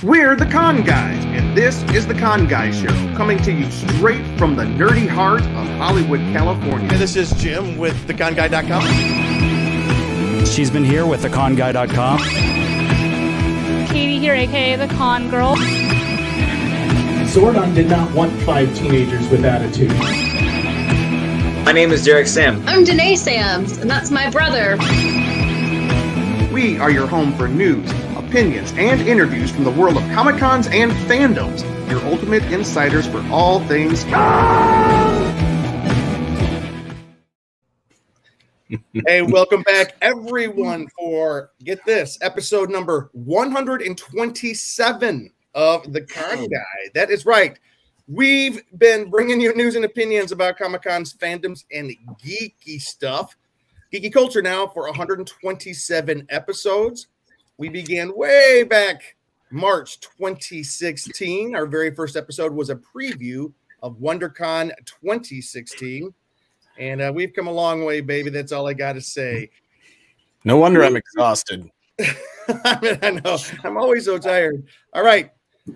We're the Con Guys, and this is the Con Guy Show, coming to you straight from the nerdy heart of Hollywood, California. Hey, this is Jim with theconguy.com. She's been here with theconguy.com. Katie here, aka the Con Girl. Zordon did not want 5 teenagers with attitude. My name is Derek Sam. I'm Danae Sams, and that's my brother. We are your home for news, opinions, and interviews from the world of Comic-Cons and fandoms. Your ultimate insiders for all things con. Hey, welcome back, everyone, for, get this, episode number 127 of the Con Guy. That is right. We've been bringing you news and opinions about Comic-Con's fandoms and geeky stuff. Geeky culture now for 127 episodes. We began way back March 2016. Our very first episode was a preview of WonderCon 2016. And we've come a long way, baby. That's all I got to say. No wonder I'm exhausted. I know. I'm always so tired. All right.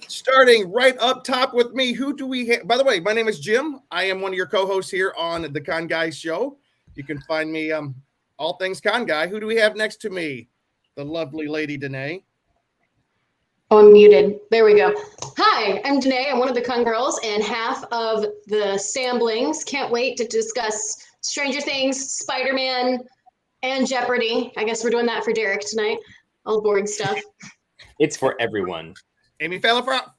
Starting right up top with me, who do we have? By the way, my name is Jim. I am one of your co-hosts here on the Con Guy Show. You can find me all things Con Guy. Who do we have next to me? The lovely lady Danae. Oh, I'm muted. There we go. Hi, I'm Danae. I'm one of the Con Girls and half of the Samblings. Can't wait to discuss Stranger Things, Spider-Man, and Jeopardy. I guess we're doing that for Derek tonight. All the boring stuff. It's for everyone. Amy Farrah.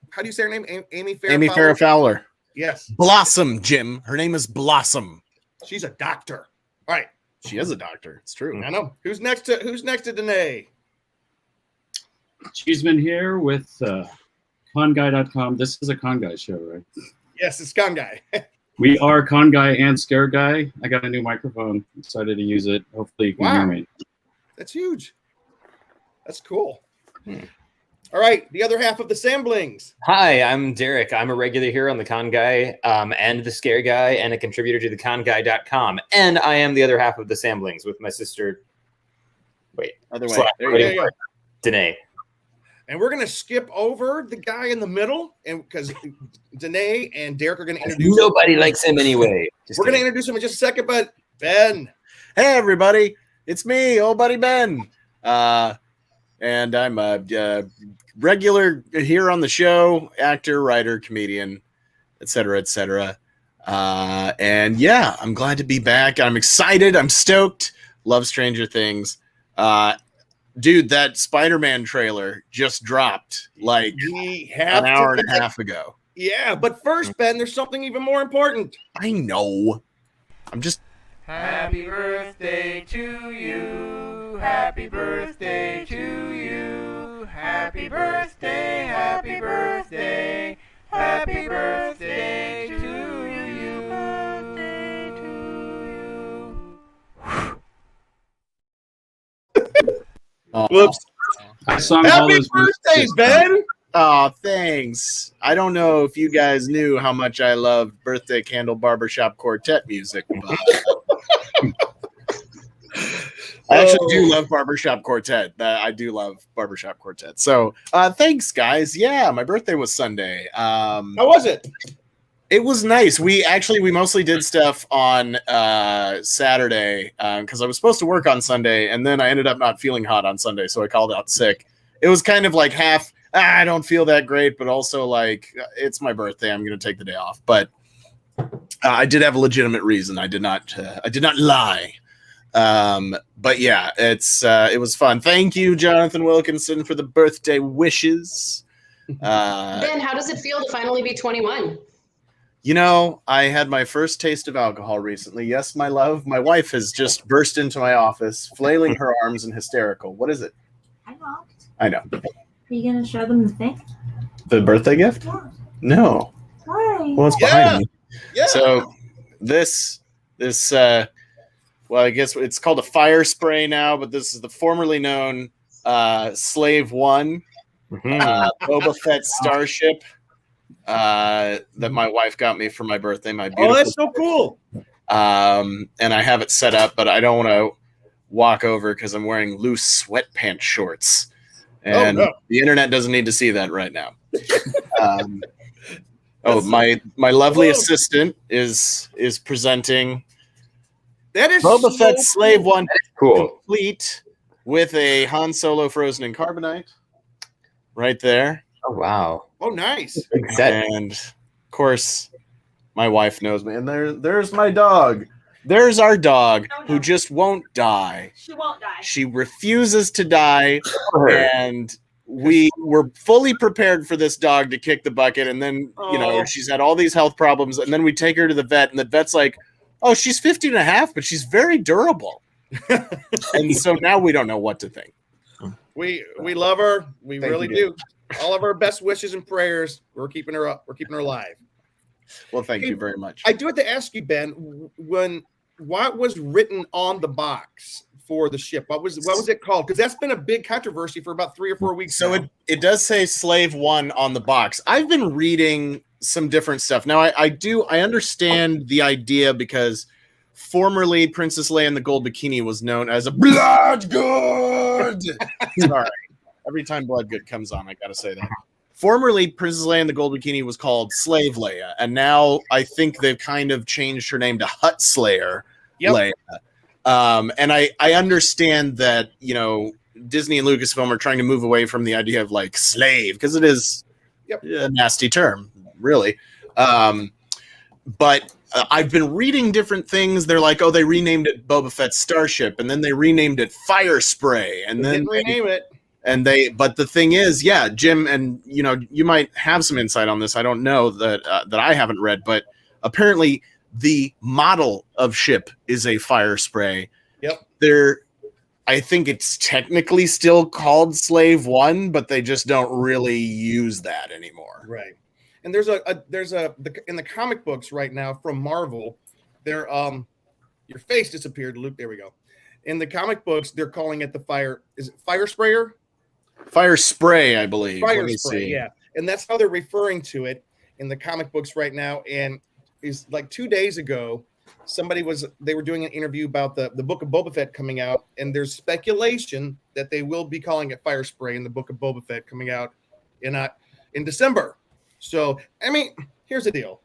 How do you say her name? Amy Farrah. Amy Farrah Fowler. Yes. Blossom, Jim. Her name is Blossom. She's a doctor. All right. She is a doctor. It's true. I know. Who's next to Danae? She's been here with conguy.com. This is a Con Guy show, right? Yes, it's Con Guy. We are Con Guy and Scare Guy. I got a new microphone. Excited to use it. Hopefully you can hear me. That's huge. That's cool. All right, the other half of the Samblings. Hi, I'm Derek. I'm a regular here on the Con Guy and the Scare Guy and a contributor to theconguy.com. And I am the other half of the Samblings with my sister. Wait. Other way. There you go. Danae. And we're going to skip over the guy in the middle and because Danae and Derek are going to introduce Nobody likes him anyway. We're going to introduce him in just a second, but Ben. Hey, everybody. It's me, old buddy Ben. And I'm a regular here on the show, actor, writer, comedian, etc., etc. And yeah, I'm glad to be back. I'm excited. I'm stoked. Love Stranger Things. Dude, that Spider-Man trailer just dropped like an hour and a half ago. Yeah, but first, Ben, there's something even more important. I know. I'm just... Happy birthday to you. Happy birthday to you. Happy birthday, happy birthday. Happy birthday to you. Birthday to you. Whoops. I sung Happy all those birthday, Ben. Oh, thanks. I don't know if you guys knew how much I love Birthday Candle Barbershop Quartet music. I actually do love Barbershop Quartet. I do love Barbershop Quartet. So thanks, guys. Yeah, my birthday was Sunday. How was it? It was nice. We mostly did stuff on Saturday because I was supposed to work on Sunday, and then I ended up not feeling hot on Sunday, so I called out sick. It was kind of like half, I don't feel that great, but also like, it's my birthday. I'm going to take the day off. But I did have a legitimate reason. I did not lie. But yeah, it was fun. Thank you, Jonathan Wilkinson, for the birthday wishes. Ben, how does it feel to finally be 21? You know, I had my first taste of alcohol recently. Yes, my love. My wife has just burst into my office, flailing her arms and hysterical. What is it? I knocked. I know. Are you going to show them the thing? The birthday gift? Yeah. No. Why? Well, it's behind me. Yeah. So this well, I guess it's called a fire spray now, but this is the formerly known Slave One, Boba Fett starship that my wife got me for my birthday. My beautiful that's so cool. and I have it set up, but I don't want to walk over because I'm wearing loose sweatpants shorts. And the internet doesn't need to see that right now. My lovely assistant is presenting that is Boba so Fett Slave cool. One Cool. complete with a Han Solo frozen in carbonite right there. Oh wow. Oh, nice. Big set. And of course, my wife knows me. And there's my dog. There's our dog who just won't die. She won't die. She refuses to die. And we were fully prepared for this dog to kick the bucket. And then, she's had all these health problems. And then we take her to the vet. And the vet's like, oh, she's 15 and a half, but she's very durable. And so now we don't know what to think. We love her. We Thank really you. do. All of our best wishes and prayers. We're keeping her up. We're keeping her alive. Well, thank you very much. I do have to ask you, Ben, what was written on the box for the ship? What was it called? Because that's been a big controversy for about 3 or 4 weeks. So now. it does say Slave One on the box. I've been reading some different stuff. Now I understand the idea because formerly Princess Leia in the Gold Bikini was known as a blood good. Sorry. Every time blood good comes on, I gotta say that. Formerly, Princess Leia in the Gold Bikini was called Slave Leia, and now I think they've kind of changed her name to Hut Slayer Leia. And I understand that, Disney and Lucasfilm are trying to move away from the idea of like slave, because it is a nasty term, really. But I've been reading different things. They're like, oh, they renamed it Boba Fett's Starship, and then they renamed it Fire Spray, and then rename it. But the thing is, Jim, and you might have some insight on this. I don't know that I haven't read, but apparently the model of ship is a Fire Spray. Yep. I think it's technically still called Slave One, but they just don't really use that anymore. Right. And there's in the comic books right now from Marvel, they're your face disappeared, Luke. There we go. In the comic books, they're calling it the Fire Sprayer? Fire Spray, I believe. Fire Spray, yeah. And that's how they're referring to it in the comic books right now. And is like 2 days ago, they were doing an interview about the Book of Boba Fett coming out, and there's speculation that they will be calling it Fire Spray in the Book of Boba Fett coming out in December. So, I mean, here's the deal.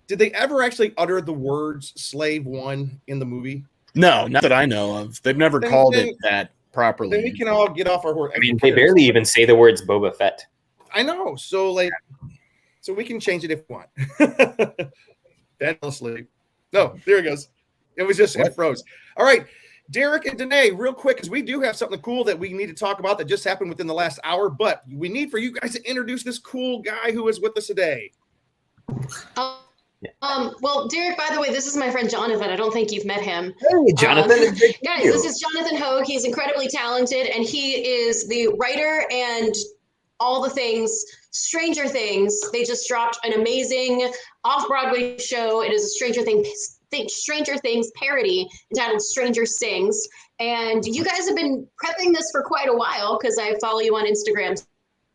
Did they ever actually utter the words Slave One in the movie? No, not that I know of. They've never called it that properly. Then we can all get off our horse. I mean, they barely even say the words Boba Fett. I know. So we can change it if we want. Ben will sleep. No, there it goes. It froze. All right. Derek and Danae, real quick, because we do have something cool that we need to talk about that just happened within the last hour, but we need for you guys to introduce this cool guy who is with us today. Well, Derek, by the way, this is my friend Jonathan. I don't think you've met him. Hey, Jonathan. Guys, this is Jonathan Hogue. He's incredibly talented, and he is the writer and all the things, Stranger Things. They just dropped an amazing off-Broadway show. It is a Stranger Things parody entitled Stranger Sings. And you guys have been prepping this for quite a while because I follow you on Instagram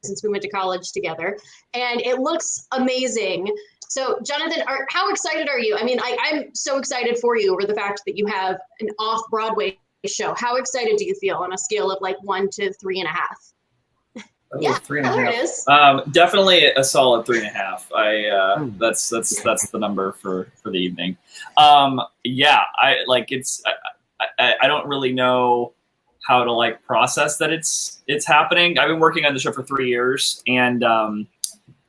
since we went to college together. And it looks amazing. So, Jonathan, how excited are you? I mean, I'm so excited for you over the fact that you have an off-Broadway show. How excited do you feel on a scale of like 1 to 3.5? Oh, yeah, 3.5. there it is. Definitely a solid 3.5. That's the number for the evening. I don't really know how to like process that it's happening. I've been working on the show for 3 years, and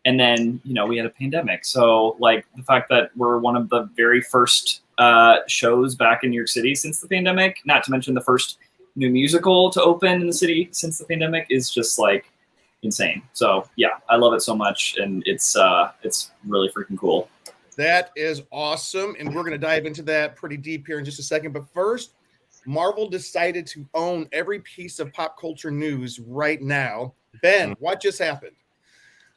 then we had a pandemic. So like the fact that we're one of the very first shows back in New York City since the pandemic, not to mention the first new musical to open in the city since the pandemic, is just like insane. So yeah, I love it so much, and it's really freaking cool. That is awesome, and we're going to dive into that pretty deep here in just a second. But first, Marvel decided to own every piece of pop culture news right now. Ben, what just happened?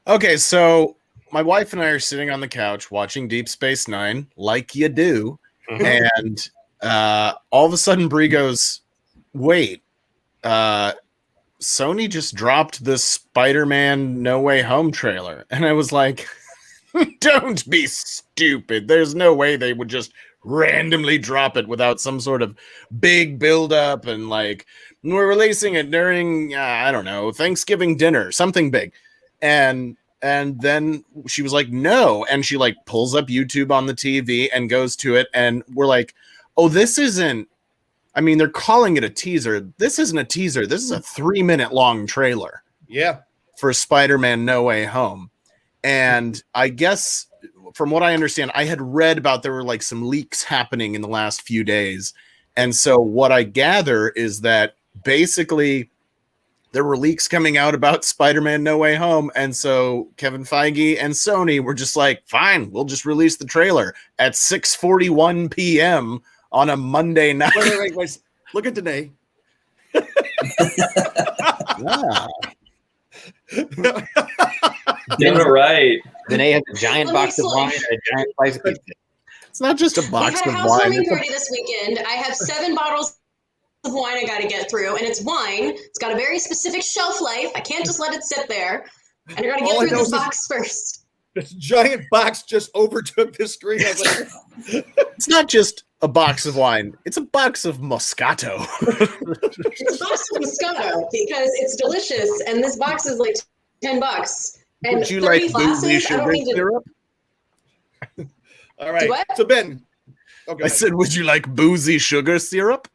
Okay, so my wife and I are sitting on the couch watching Deep Space Nine, like you do, and all of a sudden Brie goes, "Wait, Sony just dropped the Spider-Man No Way Home trailer," and I was like, Don't be stupid. There's no way they would just randomly drop it without some sort of big build-up and like we're releasing it during I don't know, Thanksgiving dinner, something big. And then she was like, no, and she like pulls up YouTube on the TV and goes to it, and we're like, oh, this isn't. I mean, they're calling it a teaser. This isn't a teaser. This is a 3-minute long trailer. Yeah. For Spider-Man No Way Home. And I guess from what I understand, I had read about there were like some leaks happening in the last few days. And so what I gather is that basically there were leaks coming out about Spider-Man No Way Home. And so Kevin Feige and Sony were just like, fine, we'll just release the trailer at 6:41 p.m. on a Monday night. Wait. Look at Danae. Yeah. Damn it right. Danae has a giant box of wine and a giant slice of pizza. It's not just a box We of had a wine. housewarming party this weekend. I have 7 bottles of wine I got to get through, and it's wine. It's got a very specific shelf life. I can't just let it sit there. And I got to All I get know through is this box first. This giant box just overtook the screen. I was like, It's not just a box of wine. It's a box of Moscato. It's a box of Moscato because it's delicious, and this box is like $10. And Would you 30 like glasses. boozy I sugar don't need to. syrup? all right. Do what? So Ben. Okay. I said, would you like boozy sugar syrup?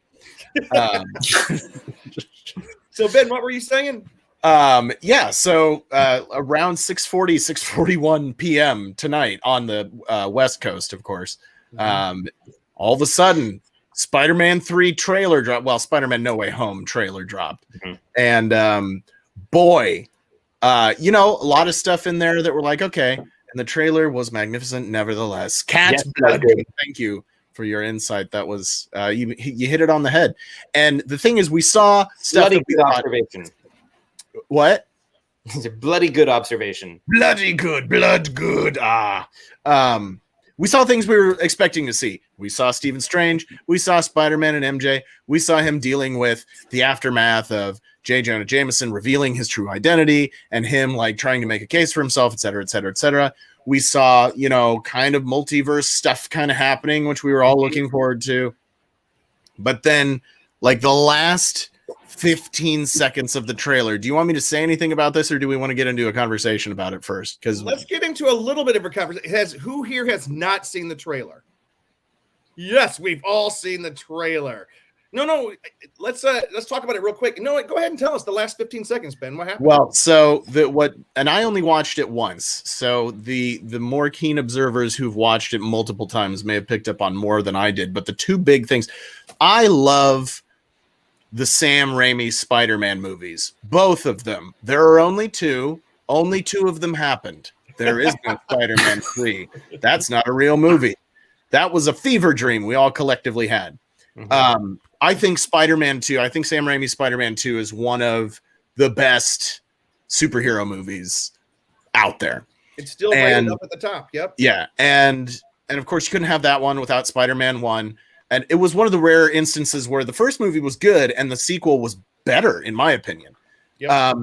So Ben, what were you saying? Yeah, so around 6:41 p.m. tonight on the West Coast, of course, all of a sudden, Spider-Man 3 trailer dropped. Well, Spider-Man No Way Home trailer dropped. And boy, a lot of stuff in there that were like, okay. And the trailer was magnificent nevertheless. Cat's blood. Thank you for your insight. That was, you hit it on the head. And the thing is, we saw stuff Bloody that we good thought, observation. what? It's a bloody good observation. Bloody good, blood good. We saw things we were expecting to see. We saw Stephen Strange. We saw Spider-Man and MJ. We saw him dealing with the aftermath of J. Jonah Jameson revealing his true identity and him like trying to make a case for himself, et cetera, et cetera, et cetera. We saw, kind of multiverse stuff kind of happening, which we were all looking forward to. But then, like the last 15 seconds of the trailer. Do you want me to say anything about this, or do we want to get into a conversation about it first? Because let's get into a little bit of a conversation. Who here has not seen the trailer? Yes, we've all seen the trailer. No. Let's talk about it real quick. No, go ahead and tell us the last 15 seconds, Ben. What happened? Well, so and I only watched it once. So the more keen observers who've watched it multiple times may have picked up on more than I did. But the two big things, I love the Sam Raimi Spider-Man movies, both of them. There are only two. Only 2 of them happened. There is no Spider-Man 3. That's not a real movie. That was a fever dream we all collectively had. I think Spider-Man 2, I think Sam Raimi's Spider-Man 2 is one of the best superhero movies out there. It's still rated up at the top. Yep. Yeah. And of course you couldn't have that one without Spider-Man 1. And it was one of the rare instances where the first movie was good and the sequel was better, in my opinion. Yep.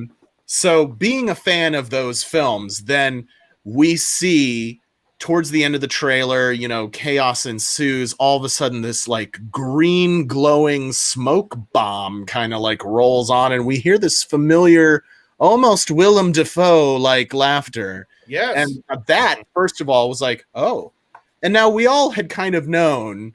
So being a fan of those films, then we see towards the end of the trailer, chaos ensues. All of a sudden, this like green glowing smoke bomb kind of like rolls on, and we hear this familiar, almost Willem Dafoe like laughter. Yes. And that, first of all, was like, oh. And now we all had kind of known,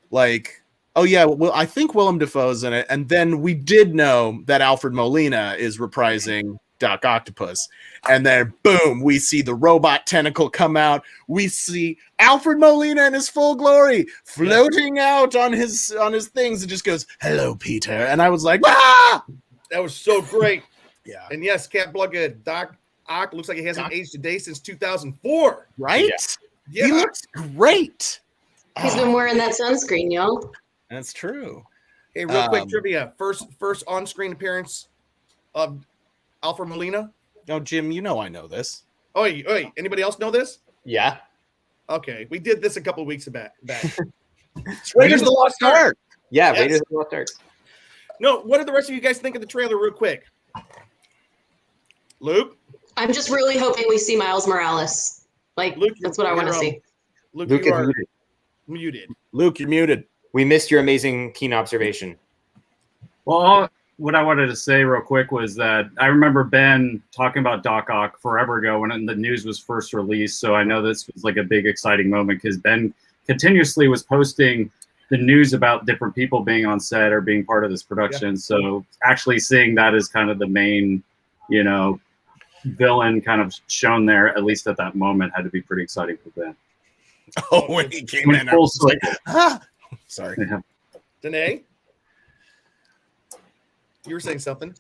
like, oh yeah, well, I think Willem Dafoe's in it. And then we did know that Alfred Molina is reprising Doc Octopus. And then boom, we see the robot tentacle come out. We see Alfred Molina in his full glory floating out on his things. It just goes, hello, Peter. And I was like, ah! That was so great. Yeah. And yes, Cat Blood, Doc Ock looks like he hasn't aged a day since 2004. Right? Yeah. He looks great. He's been wearing that sunscreen, y'all. That's true. Hey, real quick trivia. First on-screen appearance of Alfred Molina. No, Jim, I know this. Oi, anybody else know this? Yeah. Okay, we did this a couple of weeks back. Raiders of the Lost Ark. Yeah, Yes. Raiders of the Lost Ark. No, what did the rest of you guys think of the trailer real quick? Luke? I'm just really hoping we see Miles Morales. Like, Luke, that's what I want to see. Luke, Luke you is are muted. muted. Luke, you're muted. We missed your amazing keen observation. Well, what I wanted to say real quick was that I remember Ben talking about Doc Ock forever ago when the news was first released. So I know this was like a big exciting moment because Ben continuously was posting the news about different people being on set or being part of this production. Yeah. So actually seeing that as kind of the main, you know, villain kind of shown there, at least at that moment, had to be pretty exciting for Ben. Oh, when he came in, I was like, ah! Sorry. Yeah. Danae? You were saying something?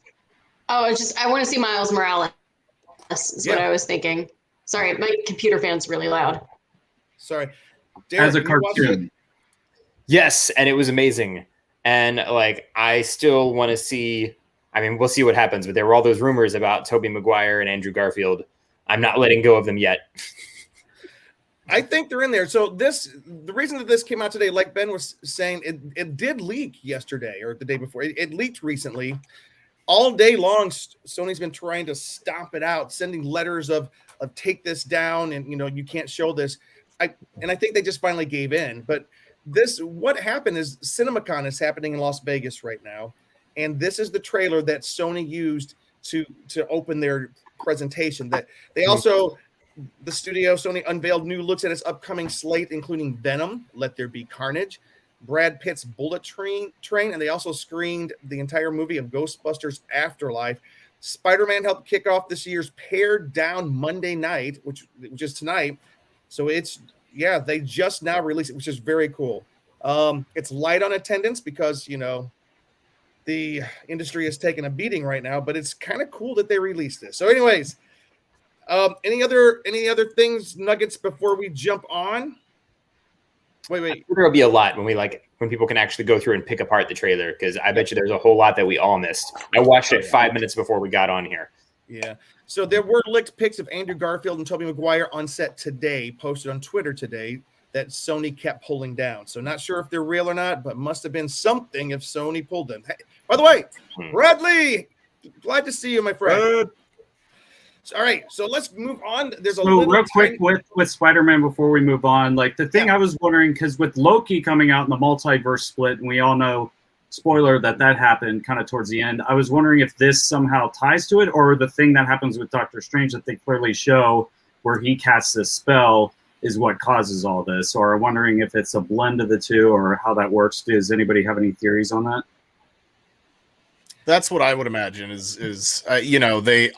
Oh, it's just I want to see Miles Morales. Is what I was thinking. Sorry, my computer fan's really loud. Sorry. Derek, as a cartoon. Yes, and it was amazing. And like I still want to see, I mean, we'll see what happens, but there were all those rumors about Tobey Maguire and Andrew Garfield. I'm not letting go of them yet. I think they're in there. So the reason that this came out today, like Ben was saying, it did leak yesterday or the day before. It leaked recently. All day long, Sony's been trying to stomp it out, sending letters of take this down, and you know you can't show this. I think they just finally gave in. But what happened is CinemaCon is happening in Las Vegas right now, and this is the trailer that Sony used to open their presentation. That they also. The studio, Sony, unveiled new looks at its upcoming slate, including Venom, Let There Be Carnage, Brad Pitt's Bullet Train, and they also screened the entire movie of Ghostbusters Afterlife. Spider-Man helped kick off this year's Pared Down Monday night, which is tonight. So they just now released it, which is very cool. It's light on attendance because, you know, the industry is taking a beating right now, but it's kind of cool that they released this. So anyways, any other things, nuggets before we jump on? Wait. There'll be a lot when people can actually go through and pick apart the trailer, because I bet you there's a whole lot that we all missed. I watched it 5 minutes before we got on here. Yeah. So there were leaked pics of Andrew Garfield and Tobey Maguire on set today, posted on Twitter today, that Sony kept pulling down. So not sure if they're real or not, but must have been something if Sony pulled them. Hey, by the way, Bradley, glad to see you, my friend. All right, so let's move on. There's real quick with Spider-Man before we move on. Like the thing I was wondering, because with Loki coming out in the multiverse split, and we all know, spoiler, that happened kind of towards the end. I was wondering if this somehow ties to it, or the thing that happens with Doctor Strange that they clearly show, where he casts this spell, is what causes all this. Or I'm wondering if it's a blend of the two, or how that works. Does anybody have any theories on that? That's what I would imagine is you know, they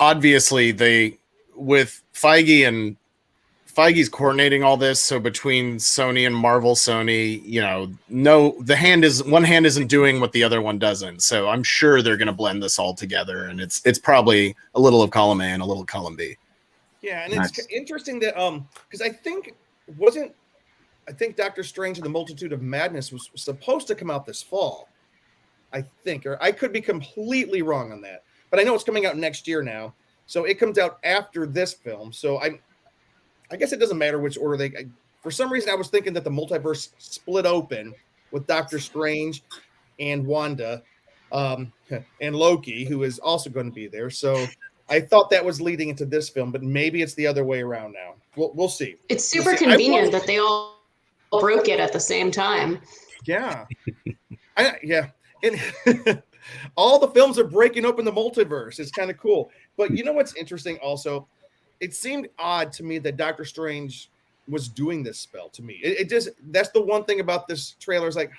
with Feige's coordinating all this. So between Sony and Marvel, Sony, you know, one hand isn't doing what the other one doesn't. So I'm sure they're going to blend this all together, and it's probably a little of column A and a little column B. Yeah. And it's interesting that, because I think Doctor Strange and the Multitude of Madness was supposed to come out this fall. I think, or I could be completely wrong on that, but I know it's coming out next year now. So it comes out after this film. So I guess it doesn't matter which order for some reason I was thinking that the multiverse split open with Doctor Strange and Wanda, and Loki, who is also going to be there. So I thought that was leading into this film, but maybe it's the other way around now. We'll see. It's super convenient that they all broke it at the same time. Yeah. Yeah. And all the films are breaking open the multiverse. It's kind of cool. But you know what's interesting also? It seemed odd to me that Doctor Strange was doing this spell to me. It just, that's the one thing about this trailer is like,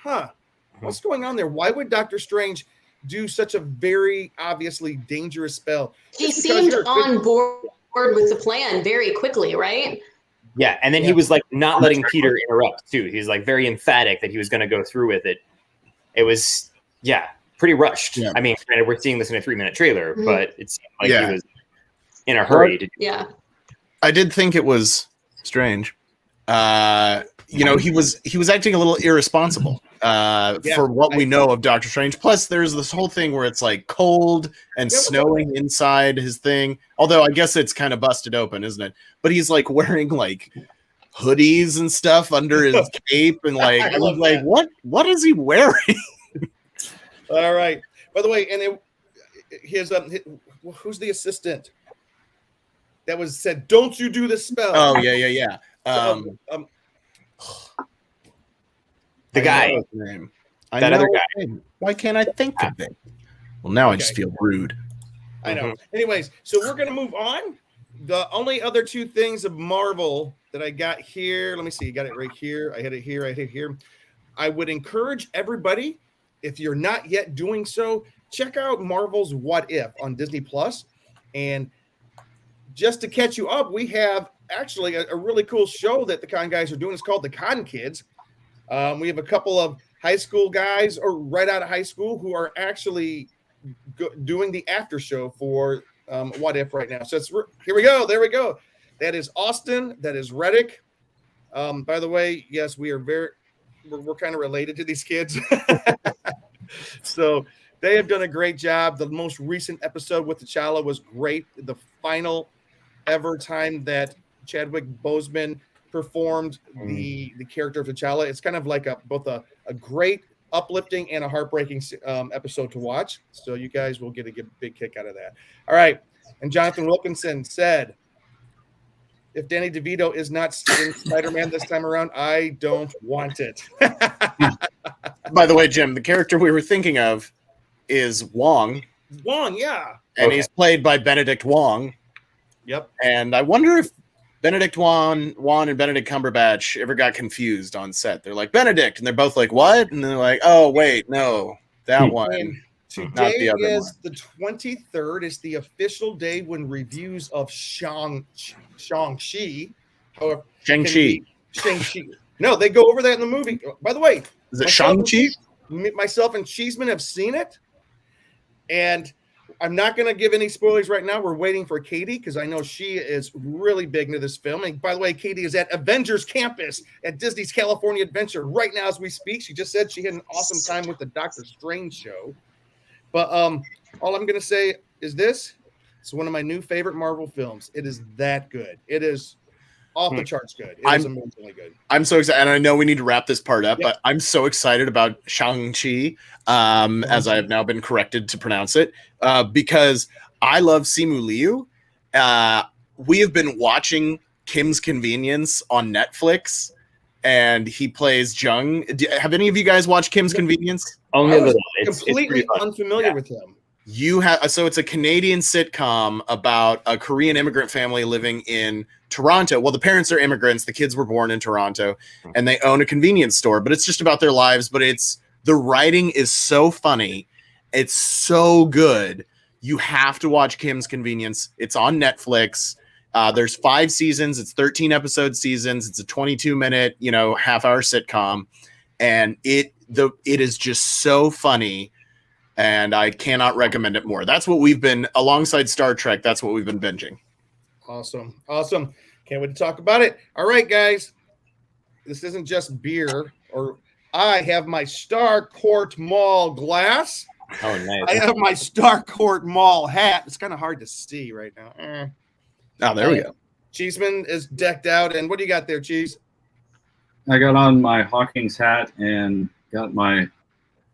what's going on there? Why would Doctor Strange do such a very obviously dangerous spell? He seemed on board with the plan very quickly, right? Yeah, and then he was like not letting Peter interrupt too. He's like very emphatic that he was going to go through with it. It was pretty rushed. Yeah. I mean, granted, we're seeing this in a 3-minute trailer, but it seemed like he was in a hurry to do it. I did think it was strange. You know, he was acting a little irresponsible for what we know of Doctor Strange. Plus, there's this whole thing where it's like cold and snowing inside his thing. Although I guess it's kind of busted open, isn't it? But he's like wearing like hoodies and stuff under his cape, and like I was like, what is he wearing? All right. By the way, and who's the assistant? that was said, "Don't you do the spell." Oh yeah. The guy. I know his name. I That know other his guy. name. Why can't I think of it? Well, now I just feel rude. I know. Anyways, so we're gonna move on. The only other two things of Marvel that I got here. Let me see. You got it right here. I had it here. I had it here. I would encourage everybody, if you're not yet doing so, check out Marvel's What If on Disney Plus. And just to catch you up, we have actually a really cool show that the Con guys are doing. It's called the Con Kids. We have a couple of high school guys or right out of high school who are actually doing the after show for What If right now. So here we go. There we go. That is Austin. That is Reddick. By the way, yes, we're kind of related to these kids. So they have done a great job. The most recent episode with T'Challa was great. The final ever time that Chadwick Boseman performed the character of T'Challa. It's kind of like both a great uplifting and a heartbreaking episode to watch. So you guys will get a big kick out of that. All right. And Jonathan Wilkinson said, if Danny DeVito is not in Spider-Man this time around, I don't want it. By the way, Jim, the character we were thinking of is Wong. Wong, yeah. And he's played by Benedict Wong. Yep. And I wonder if Benedict Wong and Benedict Cumberbatch ever got confused on set. They're like, Benedict, and they're both like, what? And they're like, oh, wait, no, that one. Today is the 23rd. It's the official day when reviews of Shang-Chi. However, Shang-Chi. No, they go over that in the movie. By the way, is it Shang-Chi? Myself and Cheeseman have seen it. And I'm not going to give any spoilers right now. We're waiting for Katie because I know she is really big into this film. And by the way, Katie is at Avengers Campus at Disney's California Adventure right now as we speak. She just said she had an awesome time with the Doctor Strange show. But all I'm going to say is this. It's one of my new favorite Marvel films. It is that good. It is off the charts good. It is amazingly good. I'm so excited. And I know we need to wrap this part up, but I'm so excited about Shang-Chi, as I have now been corrected to pronounce it, because I love Simu Liu. We have been watching Kim's Convenience on Netflix, and he plays Jung. Have any of you guys watched Kim's Convenience? Only a little. It's completely unfamiliar with him. You have, so it's a Canadian sitcom about a Korean immigrant family living in Toronto. Well, the parents are immigrants. The kids were born in Toronto, and they own a convenience store. But it's just about their lives. But the writing is so funny. It's so good. You have to watch Kim's Convenience. It's on Netflix. There's 5 seasons. It's 13 episode seasons. It's a 22-minute, half-hour sitcom, and it is just so funny. And I cannot recommend it more. That's what we've been, alongside Star Trek, that's what we've been binging. Awesome. Can't wait to talk about it. All right, guys. This isn't just beer. I have my Starcourt Mall glass. Oh, nice. I have my Starcourt Mall hat. It's kind of hard to see right now. Oh, there we go. Cheeseman is decked out. And what do you got there, Cheese? I got on my Hawkins hat and got my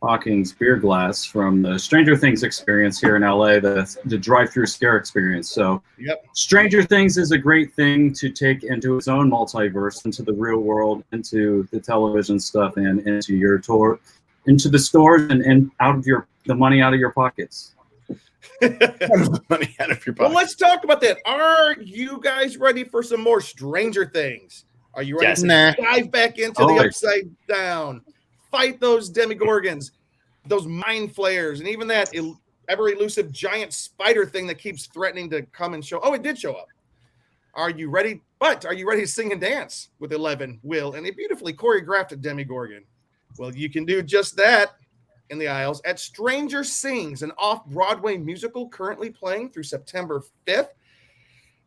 Hawkins beer glass from the Stranger Things experience here in LA, the drive-through scare experience. So Stranger Things is a great thing to take into its own multiverse, into the real world, into the television stuff, and into your tour, into the stores, and out of the money out of your pockets. Money out of your pocket. Well, let's talk about that. Are you guys ready for some more Stranger Things? Are you ready to dive back into the upside down? Fight those demigorgons, those mind flayers, and even that ever elusive giant spider thing that keeps threatening to come and show. Oh, it did show up. Are you ready? But are you ready to sing and dance with 11, Will, and a beautifully choreographed demigorgon? Well, you can do just that in the aisles at Stranger Sings, an off-Broadway musical currently playing through September 5th.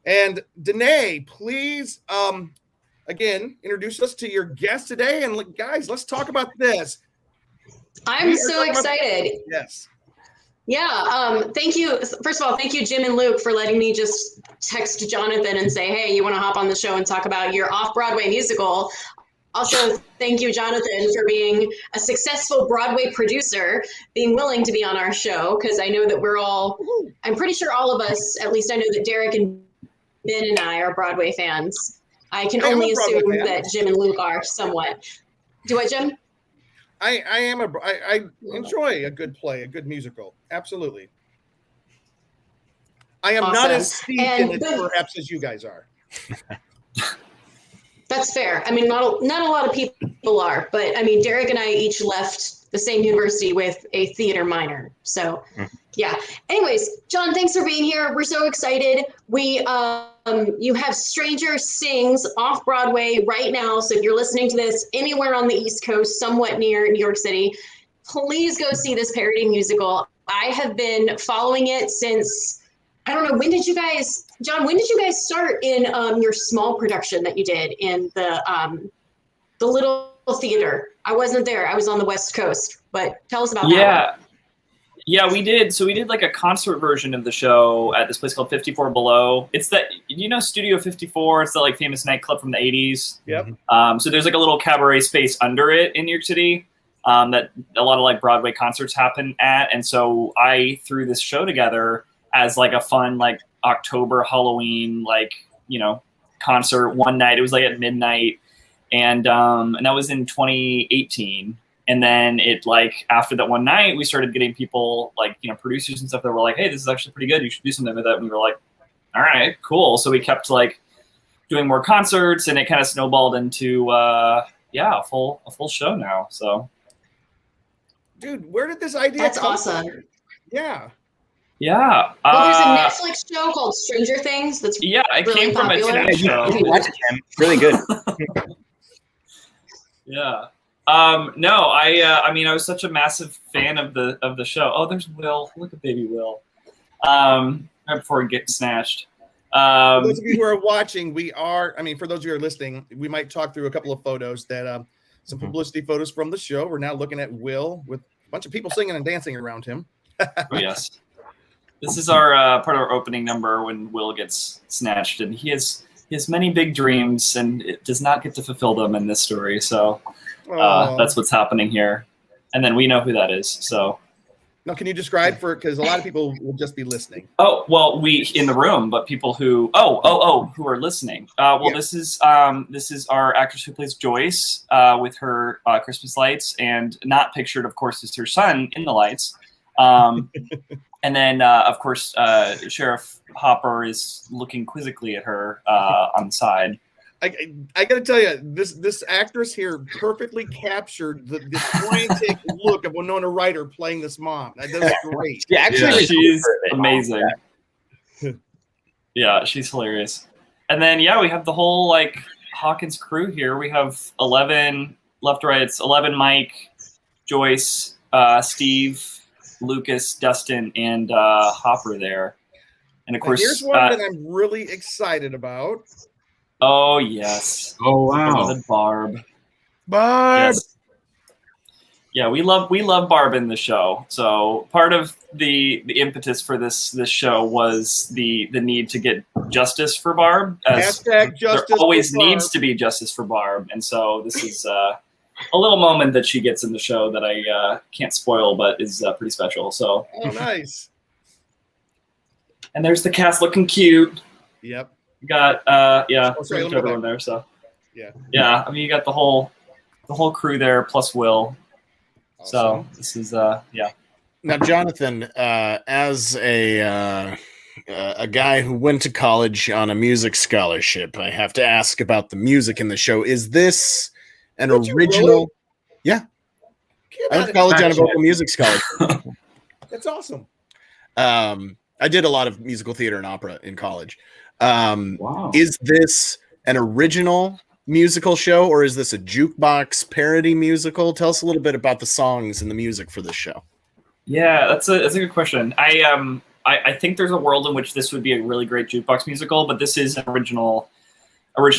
And Danae, please, again, introduce us to your guest today. And guys, let's talk about this. I'm so excited. Yes. Yeah. Thank you. First of all, thank you, Jim and Luke, for letting me just text Jonathan and say, hey, you want to hop on the show and talk about your off-Broadway musical? Also, thank you, Jonathan, for being a successful Broadway producer, being willing to be on our show, because I know that I'm pretty sure all of us, at least I know that Derek and Ben and I are Broadway fans. I can I am only a Broadway assume fan. that Jim and Luke are somewhat. Do what, Jim? I enjoy a good play, a good musical. Absolutely. I am not as steeped in it perhaps as you guys are. That's fair. I mean, not a lot of people are, but I mean, Derek and I each left the same university with a theater minor. So, yeah. Anyways, John, thanks for being here. We're so excited. You have Stranger Sings off Broadway right now. So if you're listening to this anywhere on the East Coast, somewhat near New York City, please go see this parody musical. I have been following it since, I don't know, when did you guys start in your small production that you did in the little theater? I wasn't there. I was on the West Coast, but tell us about that one. Yeah, we did. So we did like a concert version of the show at this place called 54 Below. It's that, Studio 54. It's the like famous nightclub from the 80s. Yep. So there's like a little cabaret space under it in New York City that a lot of like Broadway concerts happen at. And so I threw this show together as like a fun like October Halloween concert one night. It was like at midnight, and that was in 2018. And then it like after that one night, we started getting people like producers and stuff that were like, "Hey, this is actually pretty good. You should do something with it." And we were like, "All right, cool." So we kept like doing more concerts, and it kind of snowballed into a full show now. So, dude, where did this idea? That's come awesome. from? Yeah. Yeah. Well, there's a Netflix show called Stranger Things. That's it really came from popular. a TV show. You can watch it, Tim. It's really good. Yeah. No, I mean, I was such a massive fan of the show. Oh, there's Will. Look at baby Will. Right before he gets snatched. For those of you who are watching, for those of you who are listening, we might talk through a couple of photos that some publicity photos from the show. We're now looking at Will with a bunch of people singing and dancing around him. Oh yes. This is our part of our opening number when Will gets snatched, and he has many big dreams, and it does not get to fulfill them in this story. So that's what's happening here, and then we know who that is. So now, can you describe because a lot of people will just be listening. Oh well, we in the room, but people who who are listening. This is our actress who plays Joyce with her Christmas lights, and not pictured, of course, is her son in the lights. And then, of course, Sheriff Hopper is looking quizzically at her on the side. I got to tell you, this actress here perfectly captured the frantic look of Winona Ryder playing this mom. That was great. She's amazing. Yeah, she's hilarious. And then, we have the whole like Hawkins crew here. We have 11 left, right. It's 11, Mike, Joyce, Steve, Lucas, Dustin, and Hopper there. And of course, here's one that I'm really excited about. Oh yes! Oh wow! Barb. Yes. Yeah, we love Barb in the show. So part of the impetus for this show was the need to get justice for Barb. As #justice. There always needs to be justice for Barb, and so this is a little moment that she gets in the show that I can't spoil, but is pretty special. So nice. And there's the cast looking cute. Yep. You got everyone there. So yeah. I mean, you got the whole crew there plus Will. Awesome. So this is Now, Jonathan, as a guy who went to college on a music scholarship, I have to ask about the music in the show. Is this an original? Really? Yeah, I went to college on a vocal music scholarship. That's awesome. I did a lot of musical theater and opera in college. Wow. Is this an original musical show, or is this a jukebox parody musical? Tell us a little bit about the songs and the music for this show. Yeah, that's a good question. I think there's a world in which this would be a really great jukebox musical, but this is an original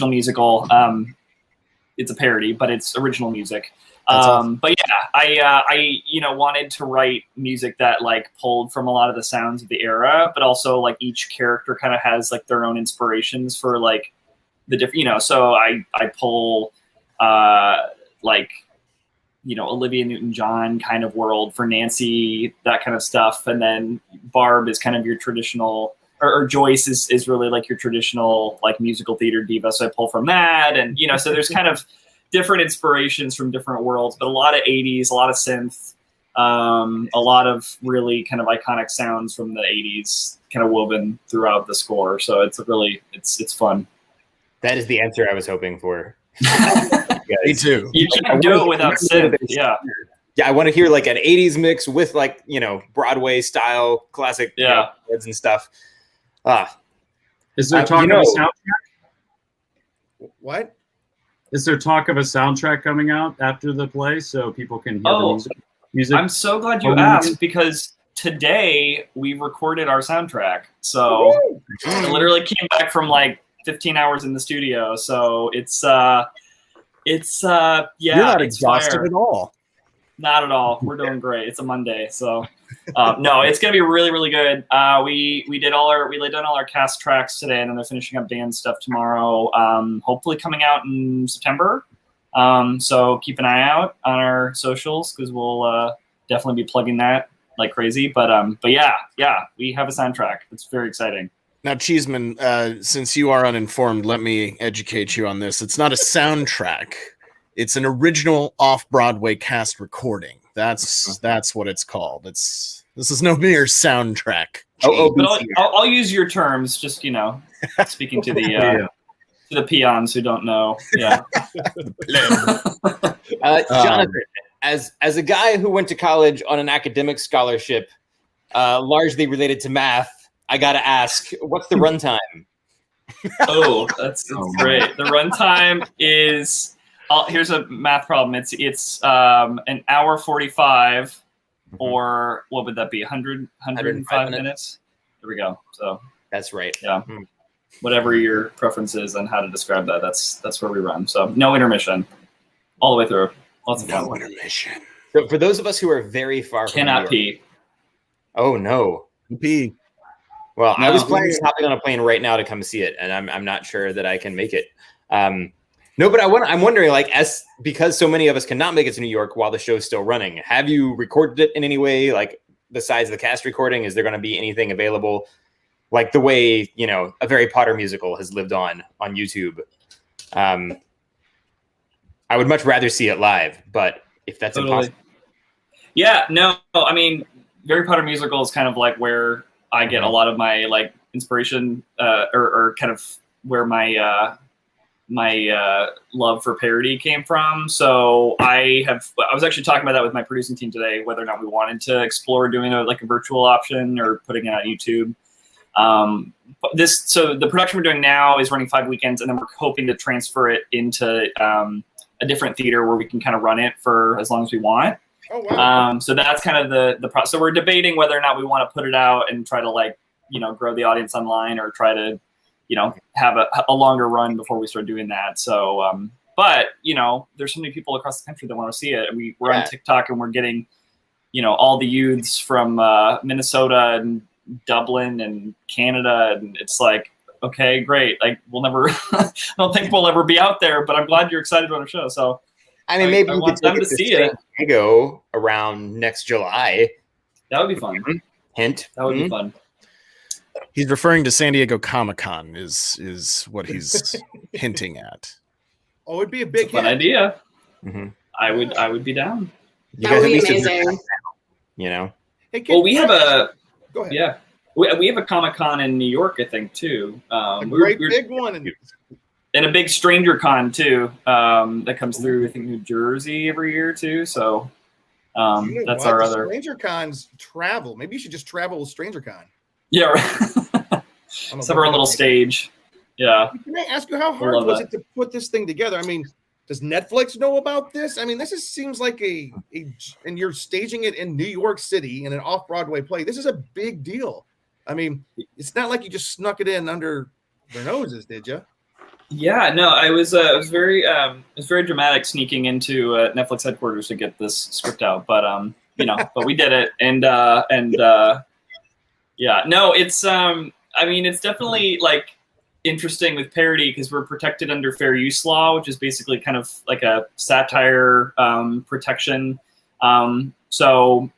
musical. It's a parody, but it's original music. Awesome. But yeah, I wanted to write music that like pulled from a lot of the sounds of the era, but also like each character kind of has like their own inspirations for like the different, so I pull Olivia Newton-John kind of world for Nancy, that kind of stuff. And then Barb is kind of your traditional or Joyce is really like your traditional like musical theater diva. So I pull from that, and so there's kind of different inspirations from different worlds, but a lot of 80s, a lot of synth, a lot of really kind of iconic sounds from the 80s kind of woven throughout the score. So it's it's fun. That is the answer I was hoping for. Me too. You can't do it without synth. Yeah. Yeah, I want to hear like an 80s mix with like, Broadway style classic heads and stuff. Is there talk of a soundtrack? What? Is there talk of a soundtrack coming out after the play so people can hear the music? I'm so glad you asked, because today we recorded our soundtrack. So I literally came back from like 15 hours in the studio. So it's yeah. You're not exhausted at all. Not at all. We're doing great. It's a Monday, so no, it's gonna be really, really good. We laid down all our cast tracks today, and then they're finishing up band stuff tomorrow. Hopefully coming out in September. So keep an eye out on our socials, because we'll definitely be plugging that like crazy. But yeah, we have a soundtrack. It's very exciting. Now, Cheeseman, since you are uninformed, let me educate you on this. It's not a soundtrack. It's an original off-Broadway cast recording. That's what it's called. This is no mere soundtrack. But I'll use your terms. Just speaking to the to the peons who don't know. Yeah. Jonathan, as a guy who went to college on an academic scholarship, largely related to math, I gotta ask, what's the runtime? That's great. The runtime is. Here's a math problem. It's an hour 45, or what would that be? 105 minutes. There we go. So that's right. Yeah. Whatever your preference is on how to describe that, that's where we run. So no intermission, all the way through. Lots of fun. No intermission. So for those of us who are very far from cannot New York, pee. Oh no. Pee. Well, I was planning on hopping on a plane right now to come see it, and I'm not sure that I can make it. No, but I'm wondering, like, because so many of us cannot make it to New York while the show's still running, have you recorded it in any way? Like, besides the cast recording, is there going to be anything available, like the way a Harry Potter musical has lived on YouTube? I would much rather see it live, but if that's impossible, yeah, no, I mean, Harry Potter musical is kind of like where I get a lot of my like inspiration, or kind of where my love for parody came from. So I was actually talking about that with my producing team today, whether or not we wanted to explore doing a virtual option or putting it on YouTube. So the production we're doing now is running 5 weekends, and then we're hoping to transfer it into a different theater where we can kind of run it for as long as we want. Oh, wow. So that's kind of the process. So we're debating whether or not we want to put it out and try to grow the audience online, or try to have a longer run before we start doing that. So, but there's so many people across the country that want to see it. And we're on TikTok, and we're getting, all the youths from Minnesota and Dublin and Canada. And it's like, okay, great. Like I don't think we'll ever be out there, but I'm glad you're excited about our show. So, I mean, maybe we could them to see it. Go around next July. That would be fun. Hint. That would be fun. He's referring to San Diego Comic-Con is what he's hinting at. Oh, it'd be a big fun hit. idea. Mm-hmm. I would be down. That would be amazing. Hey, well, we have a go ahead. Yeah, we have a Comic-Con in New York, I think, too. We're big one. And a big Stranger Con too, that comes through, I think, New Jersey every year too. So that's our other. Stranger Cons travel. Maybe you should just travel with Stranger Con. Yeah, right. Let's have our little stage. Yeah. Can I ask you, how hard was it to put this thing together? I mean, does Netflix know about this? I mean, this seems like and you're staging it in New York City in an off-Broadway play. This is a big deal. I mean, it's not like you just snuck it in under their noses, did you? Yeah, no, it was very dramatic sneaking into Netflix headquarters to get this script out, but but we did it, and yeah, no, it's I mean, it's definitely like interesting with parody because we're protected under fair use law, which is basically kind of like a satire protection. So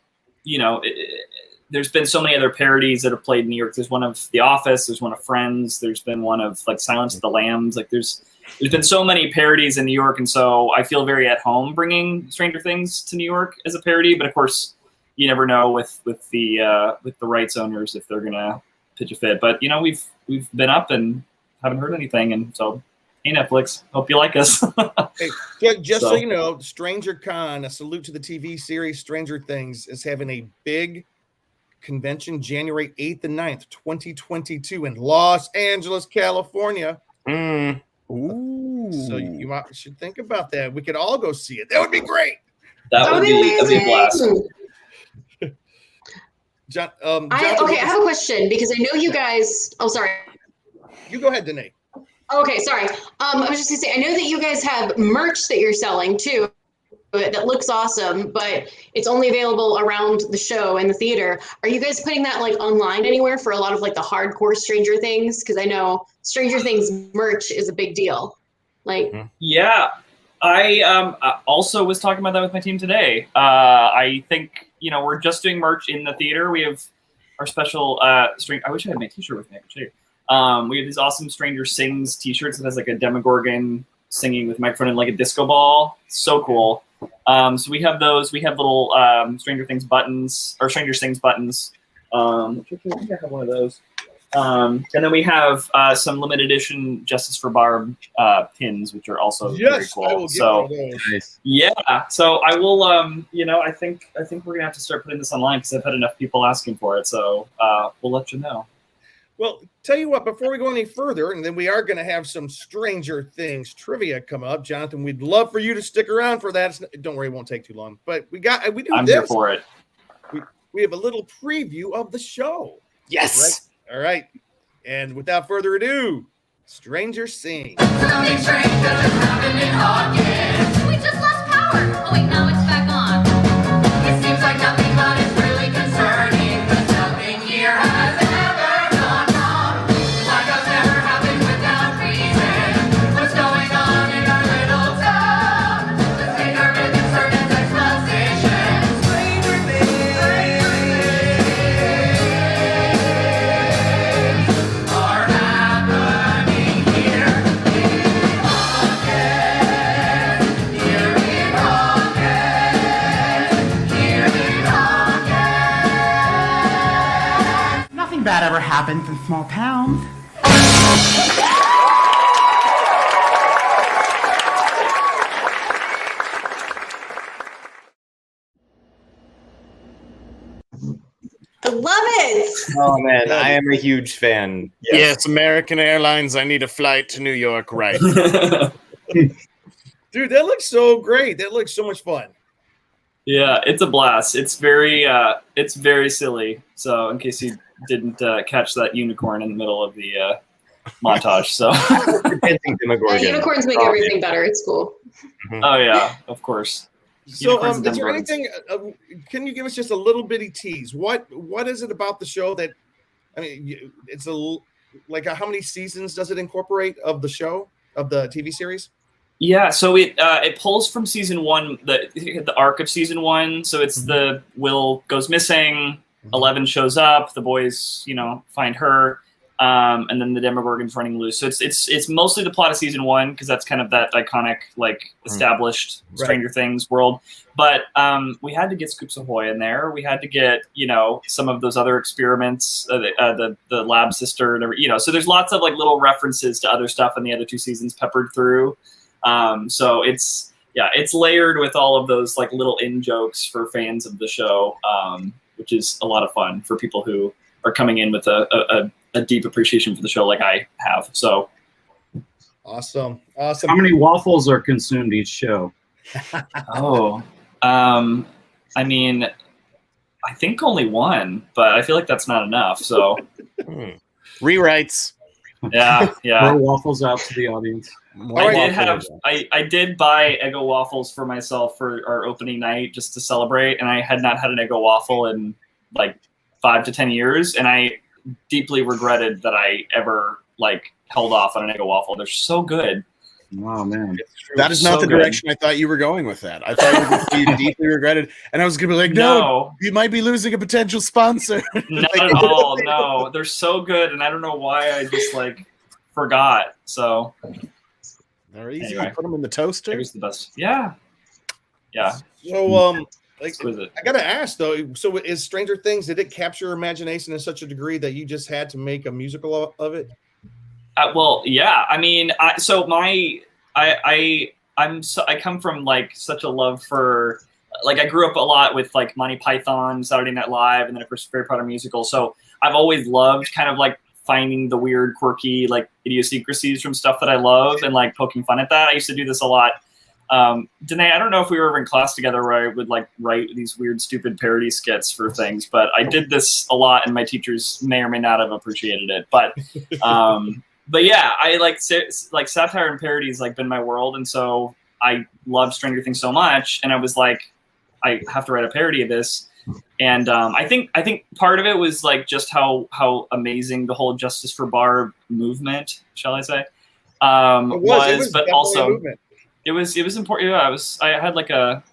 there's been so many other parodies that have played in New York. There's one of The Office. There's one of Friends. There's been one of like Silence of the Lambs. Like there's been so many parodies in New York, and so I feel very at home bringing Stranger Things to New York as a parody. But of course, you never know with the rights owners if they're gonna pitch a fit. But you know, we've been up and haven't heard anything, and so hey, Netflix, hope you like us. Hey, just so you know, Stranger Con, a salute to the TV series Stranger Things, is having a big convention January 8th and 9th, 2022 in Los Angeles, California. Ooh. So you should think about that. We could all go see it. That would be great. That'd be a blast. John, I have a question because I know you guys. Oh, sorry. You go ahead, Danae. Okay, sorry. I was just gonna say, I know that you guys have merch that you're selling too, that looks awesome, but it's only available around the show and the theater. Are you guys putting that like online anywhere for a lot of like the hardcore Stranger Things? Because I know Stranger Things merch is a big deal. Like, yeah, I also was talking about that with my team today. I think we're just doing merch in the theater. We have our special string. I wish I had my T-shirt with me. I could show you. We have these awesome Stranger Sings T-shirts that has like a Demogorgon singing with microphone and like a disco ball. So cool. So we have those. We have little Stranger Things buttons or Stranger Sings buttons. I think I have one of those. And then we have some limited edition Justice for Barb pins, which are also very cool. So yeah, so I will. I think we're gonna have to start putting this online because I've had enough people asking for it. So we'll let you know. Well, tell you what, before we go any further, and then we are going to have some Stranger Things trivia come up. Jonathan, we'd love for you to stick around for that. Don't worry, it won't take too long. But we do I'm this. Here for it. We have a little preview of the show. Yes. All right. And without further ado, Stranger Things. Something strange doesn't happen in Hawkins. We just lost power. Oh wait, now it's back on. It seems like nothing but it's really concerning, but nothing here has ever gone wrong. Blackouts never happen without reason. What's going on in our little town? Let's take our rhythm sermons exposition. Stranger Things are happening here in Hawkins. Here in Hawkins. Here in Hawkins. Nothing bad ever happens in small towns. I love it. Oh man, I am a huge fan. Yes, American Airlines. I need a flight to New York, right? Dude, that looks so great. That looks so much fun. Yeah, it's a blast. It's very silly. So in case you didn't catch that unicorn in the middle of the montage, so Unicorns make everything better. It's cool. Oh yeah, of course. So, Unicorns and is there Demogorgons. anything? Can you give us just a little bitty tease? What is it about the show that? I mean, it's how many seasons does it incorporate of the show of the TV series? Yeah, so it pulls from season one, the arc of season one. So it's the Will goes missing, 11 shows up, the boys find her, and then the Demogorgon's running loose. So it's mostly the plot of season one because that's kind of that iconic established Stranger Things world. But we had to get Scoops Ahoy in there. We had to get some of those other experiments, the lab sister, and so there's lots of little references to other stuff in the other two seasons peppered through. So it's layered with all of those little in jokes for fans of the show, which is a lot of fun for people who are coming in with a deep appreciation for the show like I have. So awesome. How many waffles are consumed each show? I mean, I think only one, but I feel like that's not enough. So Rewrites. Yeah. Throw waffles out to the audience. I did buy Eggo waffles for myself for our opening night just to celebrate, and I had not had an Eggo waffle in 5 to 10 years, and I deeply regretted that I ever held off on an Eggo waffle. They're so good. Oh man, that is not So the good. direction I thought you were going with that. I thought you were going to be deeply regretted, and I was going to be like, no, you might be losing a potential sponsor. Not at all. No, they're so good, and I don't know why I just like forgot. So they're easy. Anyway. You put them in the toaster. it was the best. Yeah, yeah. So, like, Exquisite. I gotta ask though. So, is Stranger Things? Did it capture your imagination in such a degree that you just had to make a musical of it? Well, yeah. I mean, I come from like such a love for, like, I grew up a lot with like Monty Python, Saturday Night Live, and then of course Harry Potter musical. So I've always loved kind of like finding the weird, quirky, like idiosyncrasies from stuff that I love and like poking fun at that. I used to do this a lot. Danae, I don't know if we were ever in class together where I would like write these weird, stupid parody skits for things, but I did this a lot, and my teachers may or may not have appreciated it. But yeah, I like satire and parody has like been my world, and so I love Stranger Things so much, and I was like, I have to write a parody of this. And I think part of it was like just how amazing the whole Justice for Barb movement, shall I say, was, but also it was important.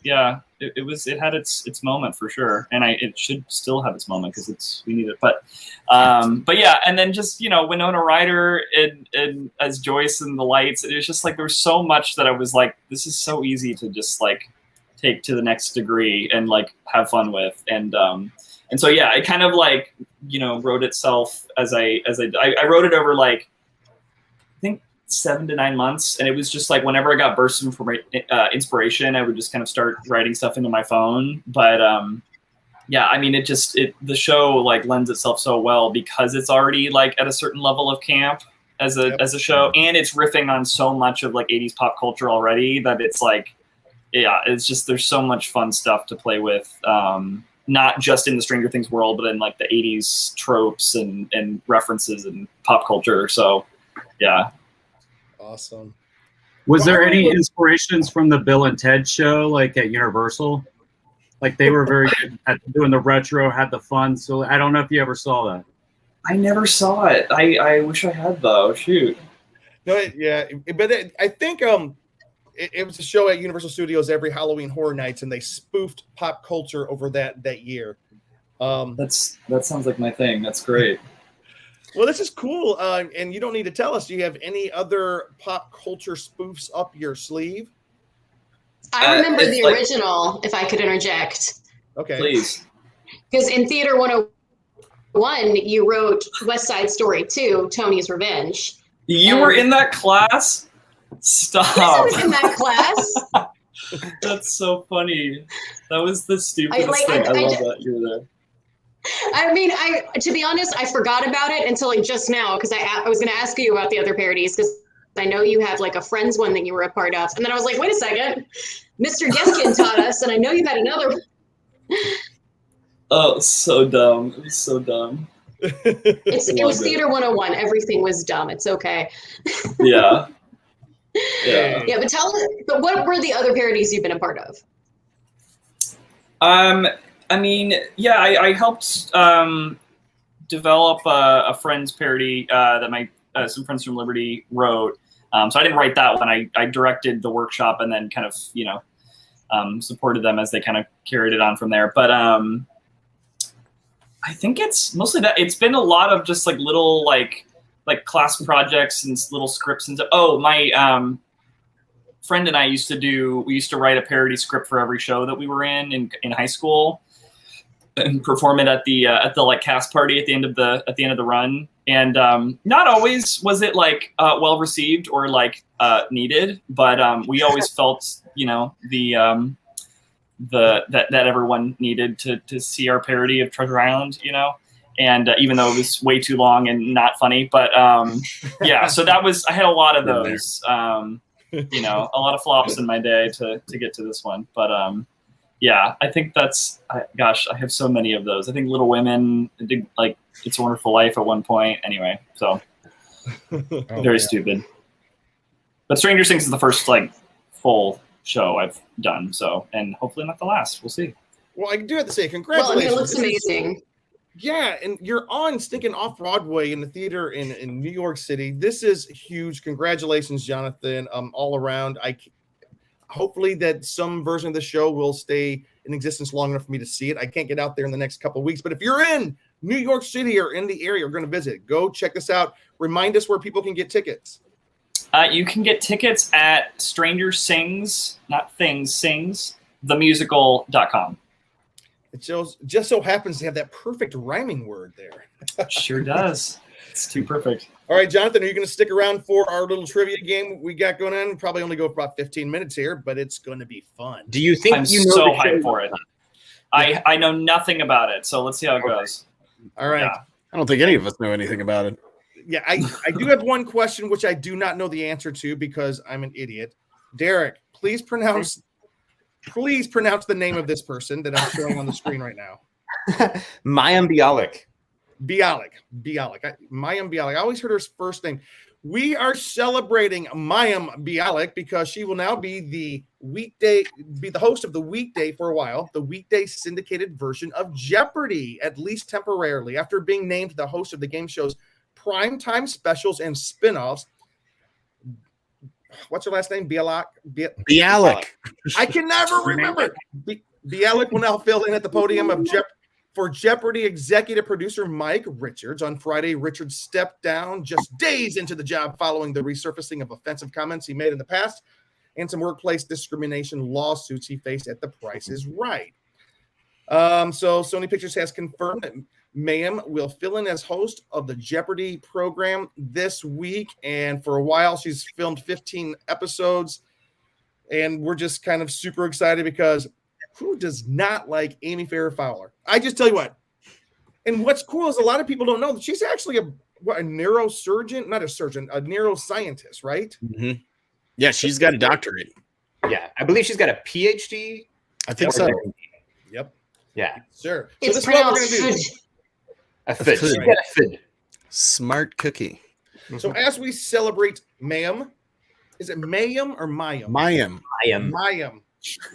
Yeah, it had its moment for sure, and it should still have its moment because we need it. But yeah, and then just Winona Ryder and as Joyce and the Lights, it was just like there was so much that I was like, this is so easy to just like take to the next degree and like have fun with, and so yeah, it kind of like wrote itself as I wrote it over like I think 7 to 9 months, and it was just like whenever I got bursts of inspiration, I would just kind of start writing stuff into my phone. But yeah, I mean, the show like lends itself so well because it's already like at a certain level of camp as a show, and it's riffing on so much of like 80s pop culture already that it's like, yeah, it's just there's so much fun stuff to play with, not just in the Stranger Things world, but in like the 80s tropes and references and pop culture. So yeah. Awesome. Was there any inspirations from the Bill and Ted show, like at Universal? Like they were very good at doing the retro, had the fun. So I don't know if you ever saw that. I never saw it. I wish I had though. Shoot. No, I think it was a show at Universal Studios every Halloween Horror Nights, and they spoofed pop culture over that year. That sounds like my thing. That's great. Well, this is cool, and you don't need to tell us. Do you have any other pop culture spoofs up your sleeve? I remember the original, if I could interject. Okay. Please. Because in Theater 101, you wrote West Side Story 2, Tony's Revenge. You were in that class? Stop. Yes, I was in that class. That's so funny. That was the stupidest thing. I love that you were there. I mean, to be honest, I forgot about it until like just now, because I was going to ask you about the other parodies, because I know you have like a Friends one that you were a part of. And then I was like, wait a second, Mr. Geskin taught us, and I know you had another one. Oh, so dumb. It was so dumb. It was Theater 101. Everything was dumb. It's okay. Yeah. Yeah. Yeah, but what were the other parodies you've been a part of? I mean, yeah, I helped develop a Friends parody that my some friends from Liberty wrote. So I didn't write that one. I directed the workshop and then kind of supported them as they kind of carried it on from there. But I think it's mostly that. It's been a lot of just like little like class projects and little scripts and stuff. Oh, my friend and I used to write a parody script for every show that we were in high school and perform it at the like cast party at the end of the run. And not always was it like well received or like needed, but we always felt that everyone needed to see our parody of Treasure Island, and even though it was way too long and not funny, but yeah, so I had a lot of those, a lot of flops in my day to get to this one, but yeah, I think I have so many of those. I think Little Women, I did like It's a Wonderful Life at one point. Anyway, so very stupid. But Stranger Things is the first like full show I've done. So, and hopefully not the last. We'll see. Well, I do have to say congratulations. Well, it looks amazing. Yeah, and you're on stinking Off-Broadway in the theater in New York City. This is huge. Congratulations, Jonathan. All around. Hopefully that some version of the show will stay in existence long enough for me to see it. I can't get out there in the next couple of weeks, but if you're in New York City or in the area or going to visit, go check this out. Remind us where people can get tickets. You can get tickets at Stranger Sings, not Things, Sings, themusical.com. It just so happens to have that perfect rhyming word there. Sure does. It's too perfect. All right, Jonathan, are you going to stick around for our little trivia game we got going on? Probably only go for about 15 minutes here, but it's going to be fun. Do you think I'm you know so the show? hyped for it? I know nothing about it, so let's see how it goes. All right. Yeah. I don't think any of us know anything about it. Yeah, I do have one question which I do not know the answer to because I'm an idiot. Derek, please pronounce the name of this person that I'm showing on the screen right now. MAYIM BIALIK. Bialik. MAYIM Bialik. I always heard her first name. We are celebrating MAYIM Bialik because she will now be the host of the weekday for a while, the weekday syndicated version of Jeopardy, at least temporarily, after being named the host of the game show's primetime specials and spinoffs. What's her last name? Bialik. I can never remember. Bialik will now fill in at the podium of for Jeopardy executive producer Mike Richards. On Friday, Richards stepped down just days into the job following the resurfacing of offensive comments he made in the past and some workplace discrimination lawsuits he faced at The Price is Right. So Sony Pictures has confirmed that MAYIM will fill in as host of the Jeopardy program this week. And for a while, she's filmed 15 episodes. And we're just kind of super excited because who does not like Amy Farrah Fowler? I just tell you what. And what's cool is a lot of people don't know that she's actually a neurosurgeon, not a surgeon, a neuroscientist, right? Mm-hmm. Yeah, she's got a doctorate. Yeah, I believe she's got a PhD. I think so. Yep. Yeah. Sure. It's so this is what we're pronounced going to do. food. A fid. She's Right. got a fid. Smart cookie. So as we celebrate MAYIM, is it MAYIM or MAYIM? MAYIM. MAYIM.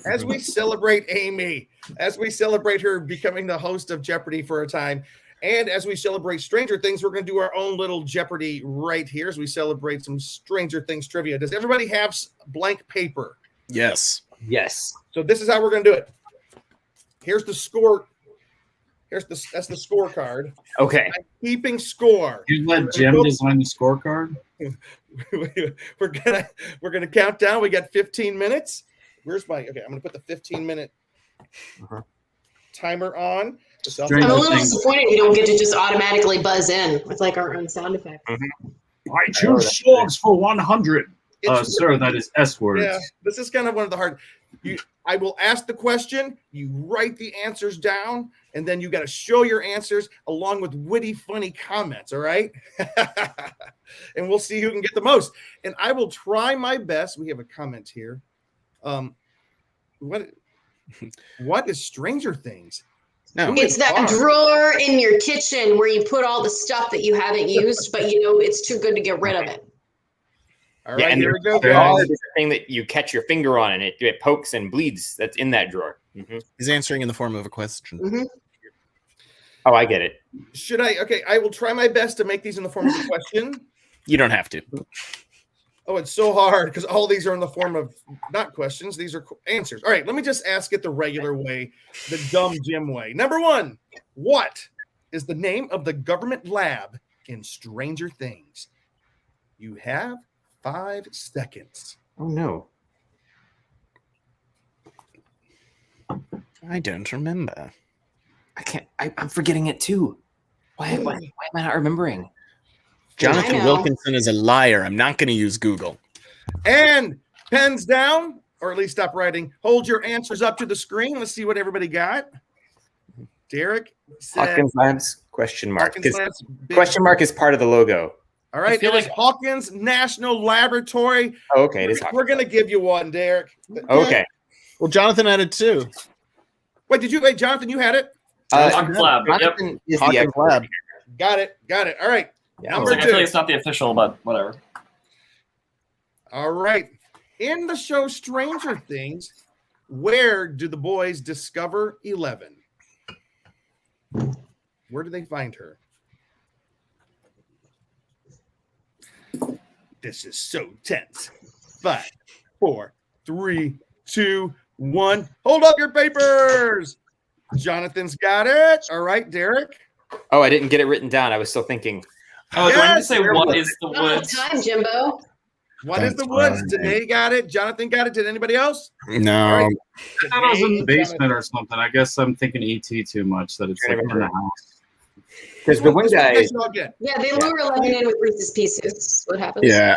As we celebrate Amy, as we celebrate her becoming the host of Jeopardy for a time, and as we celebrate Stranger Things, we're going to do our own little Jeopardy right here as we celebrate some Stranger Things trivia. Does everybody have blank paper? Yes. Yes. So this is how we're going to do it. Here's the score. That's the scorecard. Okay. I'm keeping score. You let Jim design the scorecard? we're gonna count down. We got 15 minutes. Where's my okay? I'm gonna put the 15-minute timer on. I'm a little disappointed we don't get to just automatically buzz in with like our own sound effects. I choose slugs for 100. Sir, that is S words. Yeah, this is kind of one of the hard. I will ask the question. You write the answers down, and then you got to show your answers along with witty, funny comments. All right, and we'll see who can get the most. And I will try my best. We have a comment here. What is Stranger Things? No, It's that drawer in your kitchen where you put all the stuff that you haven't used, but you know it's too good to get rid of it. All Yeah, right, and here we go, the guys. card is the thing that you catch your finger on and it pokes and bleeds. That's in that drawer. Mm-hmm. He's answering in the form of a question. Mm-hmm. Oh, I get it. Should I? Okay, I will try my best to make these in the form of a question. You don't have to. Oh, it's so hard because all these are in the form of not questions. These are answers. All right, let me just ask it the regular way, the dumb Jim way. Number one, what is the name of the government lab in Stranger Things? You have 5 seconds. Oh, no. I don't remember. I can't. I'm forgetting it too. Why am I not remembering? Jonathan Wilkinson is a liar. I'm not going to use Google. And pens down, or at least stop writing. Hold your answers up to the screen. Let's see what everybody got. Derek said Hawkins Labs question mark. Hawkins 'Cause Labs, big- question mark is part of the logo. All right, feel it is like- Hawkins National Laboratory. Oh, okay, it is We're going to give you one, Derek. Okay. Well, Jonathan had it too. Wait, Jonathan, you had it? Hawkins Lab. Yep. Jonathan is the Hawkins expert. Lab. Got it. All right. Yeah, I Number feel 2. like it's not the official, but whatever. All right. In the show Stranger Things, where do the boys discover 11? Where do they find her? This is so tense. 5, 4, 3, 2, 1. Hold up your papers. Jonathan's got it. All right, Derek. Oh, I didn't get it written down. I was still thinking. Oh, do I need to say Yes, what is the Oh, woods? time, Jimbo. What is the woods? Danae got it. Jonathan got it. Did anybody else? No. All right. I thought I was in the Danae, basement Jonathan. or something. I guess I'm thinking ET too much that it's like in the house. Because the one guy, This one you all get. Yeah, they lure Lemon in with Reese's Pieces. What happens? Yeah.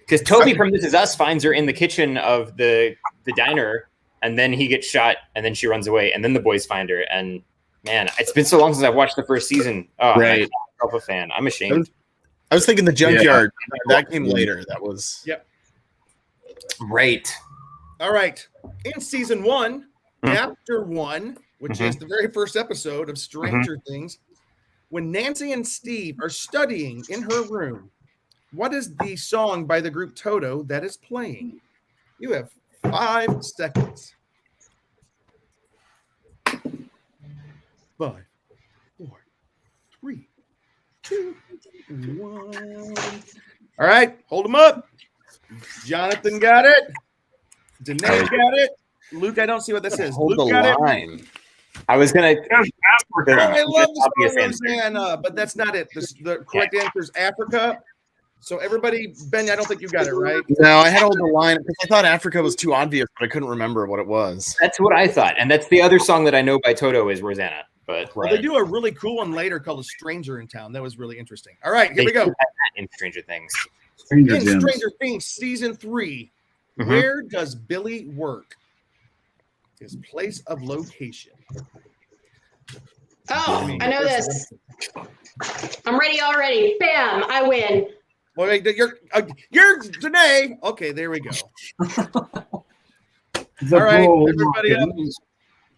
because Toby from This Is Us finds her in the kitchen of the diner, and then he gets shot, and then she runs away, and then the boys find her. And man, it's been so long since I've watched the first season. Oh, Right. I'm a fan. I'm ashamed. I was thinking the junkyard. That came later. That was Yep. Right. All right. In season 1, Hmm. chapter 1, which is the very first episode of Stranger Things, when Nancy and Steve are studying in her room, what is the song by the group Toto that is playing? You have 5 seconds. 5, 4, 3, 2, 1. All right, hold them up. Jonathan got it. Danae got it. Luke, I don't see what this is. hold Luke the got it. line. I was gonna. I love the obvious song answer. Rosanna, but that's not it. The correct answer is Africa. So everybody, Ben, I don't think you got it right. No, I had hold the line because I thought Africa was too obvious, but I couldn't remember what it was. That's what I thought, and that's the other song that I know by Toto is Rosanna. But Well, they do a really cool one later called "A Stranger in Town." That was really interesting. All right, here we go. In Stranger Things. In Stranger Things season 3, Mhm. where does Billy work? His place of location. Oh, I know this. I'm ready already. Bam! I win. Well, wait, you're Danae. Okay, there we go. All right, everybody up.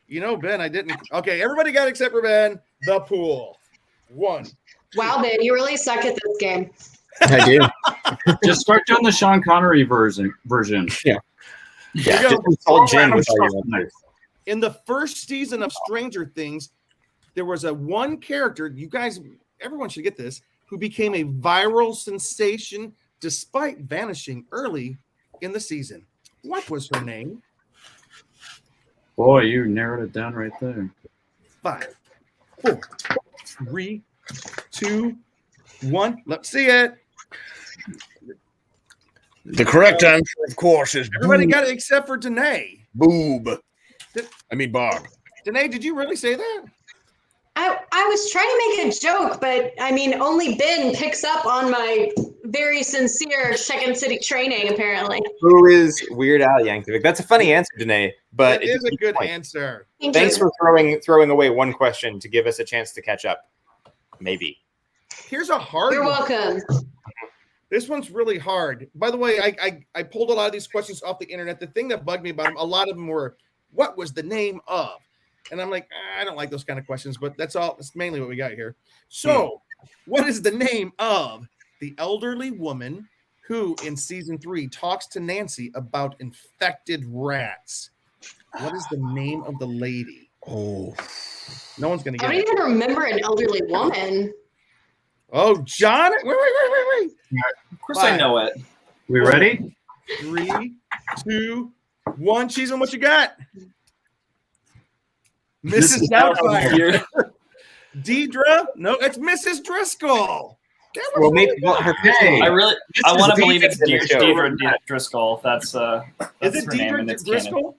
You know, Ben, I didn't. Okay, everybody got except for Ben. The pool. 1. Wow, Ben, you really suck at this game. I do. Just start doing the Sean Connery version. Yeah. Here we go. Just install Jen with all your answers. In the first season of Stranger Things, there was a one character, you guys, everyone should get this, who became a viral sensation despite vanishing early in the season. What was her name? Boy, you narrowed it down right there. 5, 4, 3, 2, 1. Let's see it. The correct answer, of course, is Everybody got it except for Danae. boob. I mean, Bob. Danae, did you really say that? I was trying to make a joke, but I mean, only Ben picks up on my very sincere Second City training, apparently. Who is Weird Al Yankovic? That's a funny answer, Danae. But That is a good answer. Thanks for throwing away one question to give us a chance to catch up. Maybe. Here's a hard You're one. welcome. This one's really hard. By the way, I pulled a lot of these questions off the internet. The thing that bugged me about them, a lot of them were, what was the name of? And I'm like, I don't like those kind of questions, but that's all. That's mainly what we got here. So, what is the name of the elderly woman who, in season 3, talks to Nancy about infected rats? What is the name of the lady? Oh, no one's gonna I get don't it. even remember an elderly woman. Oh, John! Wait! Of course, I know it. We ready? 3, 2, 1. Cheeseman, what you got? Mrs. Doubtfire. Deidre? No, it's Mrs. Driscoll. Well, maybe her I want to believe it's in the show. Deidre Driscoll. That's Is her it name, and Deidre it's Driscoll? canon.